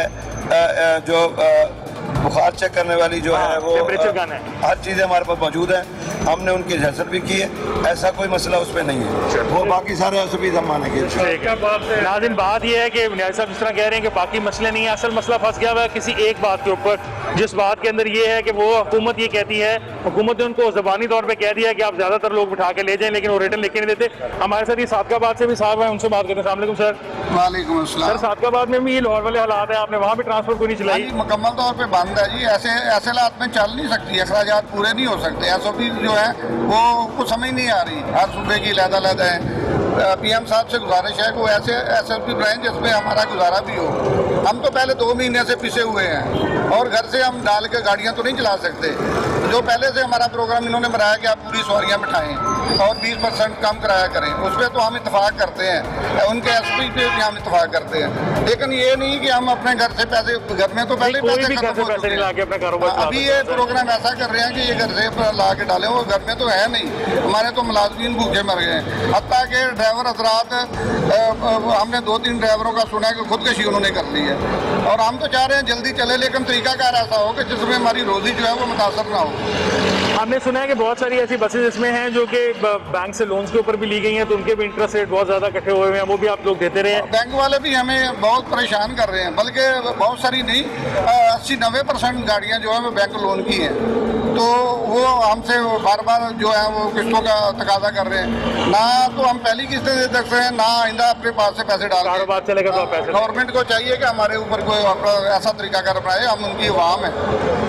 J: जो बुखार चेक करने वाली जो है वो हर चीज़ें हमारे पास मौजूद हैं। हमने उनकी रिहर्सल भी की है, ऐसा कोई मसला उसमें नहीं है। वो बाकी सारे SOP हम मानेंगे।
A: नाज़रीन, बात यह है कि न्याज़ साहब जिस तरह कह रहे हैं कि बाकी मसले नहीं है, असल मसला फंस गया हुआ है किसी एक बात के ऊपर, जिस बात के अंदर ये है कि वो हुकूमत ये कहती है, हुकूमत ने उनको ज़बानी तौर पर कह दिया है कि आप ज़्यादातर लोग बिठा के ले जाएं, लेकिन वो रिटर्न लिख के नहीं देते। हमारे साथ ये सादकाबाद से भी साहब हैं, उनसे बात करते हैं। अस्सलाम वालेकुम सर।
L: वालेकुम अस्सलाम।
A: सर, सादकाबाद में भी ये लाहौर वाले हालात है, आपने वहाँ भी ट्रांसपोर्ट को नहीं चलाई?
L: मुकम्मल तौर पर बंद है जी। ऐसे हालात में चल नहीं सकती, अखराजात पूरे नहीं हो सकते। SOP जो है वो कुछ समझ नहीं आ रही, हर सूबे की अलग-अलग है। PM साहब से गुजारिश है कि ऐसे SOP बनाएं जिसमें हमारा गुजारा भी हो। हम तो पहले 2 महीने से पिसे हुए हैं, और घर से हम डाल के गाड़ियाँ तो नहीं चला सकते। जो पहले से हमारा प्रोग्राम इन्होंने बनाया कि आप पूरी सवारियाँ बिठाएं और 20% कम किराया करें, उस पर तो हम इतफाक़ करते हैं, उनके SOP पे भी हम इतफाक़ करते हैं। लेकिन ये नहीं कि हम अपने घर से पैसे, घर में तो पहले पैसे खत्म हो चुके हैं। अभी ये प्रोग्राम ऐसा कर रहे हैं कि ये घर से ला के डाले, वो घर में तो है नहीं। हमारे तो मुलाजमीन भूखे मर गए हैं, हत्ता के ड्राइवर हजरात, हमने 2-3 ड्राइवरों का सुना है कि खुदकशी उन्होंने कर ली है। और हम तो चाह रहे हैं जल्दी चले, लेकिन तरीकाकार ऐसा हो कि जिसमें हमारी रोजी जो है वो मुतासर ना हो।
A: हमने सुना है कि बहुत सारी ऐसी बसेज इसमें हैं जो कि बैंक से लोन्स के ऊपर भी ली गई हैं, तो उनके भी इंटरेस्ट रेट बहुत ज़्यादा इकट्ठे हुए हैं, वो भी आप लोग देते रहे हैं।
L: बैंक वाले भी हमें बहुत परेशान कर रहे हैं, बल्कि बहुत सारी नहीं, 80-90% गाड़ियाँ जो है वो बैंक लोन की हैं। तो वो हमसे बार बार जो है वो किस्तों का तकाजा कर रहे हैं। ना तो हम पहली किस्तें दे सकते हैं, ना आइंदा अपने पास से पैसे डाल
A: कारोबार चलेगा तो पैसे
L: गवर्नमेंट को चाहिए कि हमारे ऊपर कोई ऐसा तरीका कर अपनाए, हम उनकी अवाम है।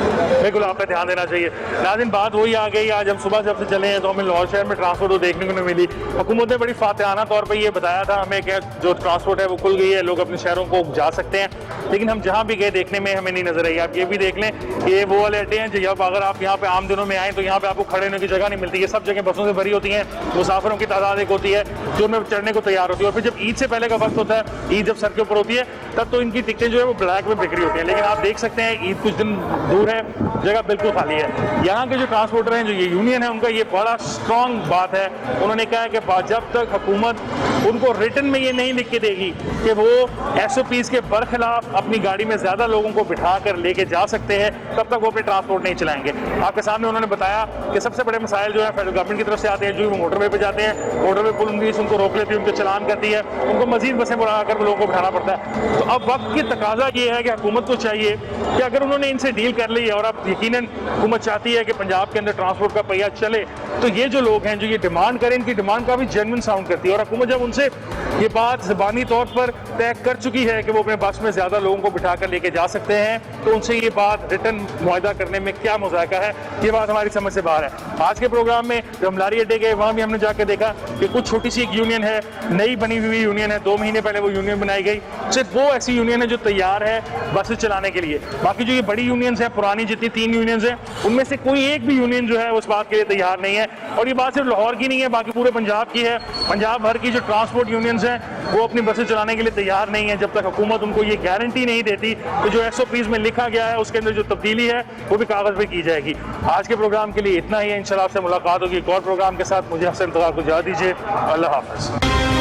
A: बिल्कुल, आप पे ध्यान देना चाहिए। नाज़रीन, बात वही आ गई, आज हम सुबह जब से चले हैं तो हमें लाहौर शहर में ट्रांसपोर्ट तो देखने को नहीं मिली। हुकूमत ने बड़ी फातिहाना तौर पे ये बताया था हमें कि जो ट्रांसपोर्ट है वो खुल गई है, लोग अपने शहरों को जा सकते हैं, लेकिन हम जहाँ भी गए देखने में हमें नहीं नजर आई। आप ये भी देख लें कि ये वो वाले अड्डे हैं जब अगर आप यहाँ पे आम दिनों में आएँ तो यहाँ पे आपको खड़े होने की जगह नहीं मिलती है। सब जगह बसों से भरी होती हैं, मुसाफिरों की तादाद एक होती है जो उनमें चढ़ने को तैयार होती है। और फिर जब ईद से पहले का वक्त होता है, ईद जब सर के ऊपर होती है, तब तो इनकी टिकटें जो है वो ब्लैक में बिक्री होती हैं। लेकिन आप देख सकते हैं ईद कुछ दिन दूर है, जगह बिल्कुल खाली है। यहाँ के जो ट्रांसपोर्टर हैं, जो ये यूनियन है, उनका ये बड़ा स्ट्रॉन्ग बात है। उन्होंने कहा है कि जब तक हुकूमत उनको रिटर्न में ये नहीं लिख के देगी कि वो SOPs के बरखिलाफ अपनी गाड़ी में ज्यादा लोगों को बिठा कर लेके जा सकते हैं, तब तक वो अपने ट्रांसपोर्ट नहीं चलाएंगे। आपके सामने उन्होंने बताया कि सबसे बड़े मसाइल जो है फेडरल गवर्नमेंट की तरफ से आते हैं, जो वो मोटरवे पे जाते हैं, मोटरवे पुलिस उनको रोक लेती है, उनको चलान करती है, उनको मजीद बसें बढ़ाकर लोगों को बिठाना पड़ता है। तो अब वक्त की तकाजा ये है कि हुकूमत को चाहिए कि अगर उन्होंने इनसे डील कर ली है और अब यकीनन हुकूमत चाहती है कि पंजाब के अंदर ट्रांसपोर्ट का पहिया चले, तो ये जो लोग हैं जो ये डिमांड करें, इनकी डिमांड का भी जेन्युइन साउंड करती है। और हुकूमत जब उनसे ये बात ज़बानी तौर पर तय कर चुकी है कि वो अपने बस में ज़्यादा लोगों को बिठा कर लेके जा सकते हैं, तो उनसे ये बात रिटर्न मुआहदा करने में क्या मुज़ायका है, ये बात हमारी समझ से बाहर है। आज के प्रोग्राम में जो हम लारी अड्डे गए, वहाँ भी हमने जाकर देखा कि कुछ छोटी सी एक यूनियन है, नई बनी हुई यूनियन है, 2 महीने पहले वो यूनियन बनाई गई। सिर्फ वो ऐसी यूनियन है जो तैयार है बसें चलाने के लिए। बाकी जो ये बड़ी यूनियंस हैं, पुरानी जितनी 3 यूनियंस हैं, उनमें से कोई एक भी यूनियन जो है उस बात के लिए तैयार नहीं है। और ये बात सिर्फ लाहौर की नहीं है, बाकी पूरे पंजाब की है। पंजाब भर की जो ट्रांसपोर्ट यूनियंस हैं वो अपनी बसें चलाने के लिए तैयार नहीं है, जब तक हुकूमत उनको ये गारंटी नहीं देती कि जो SOPs में लिखा गया है उसके अंदर जो तब्दीली है वो भी कागज़ पे की जाएगी। आज के प्रोग्राम के लिए इतना ही है। इंशाल्लाह आपसे मुलाकात होगी एक और प्रोग्राम के साथ। मुझे हसन तगा को इजाज़त दीजिए। अल्लाह हाफ़िज़।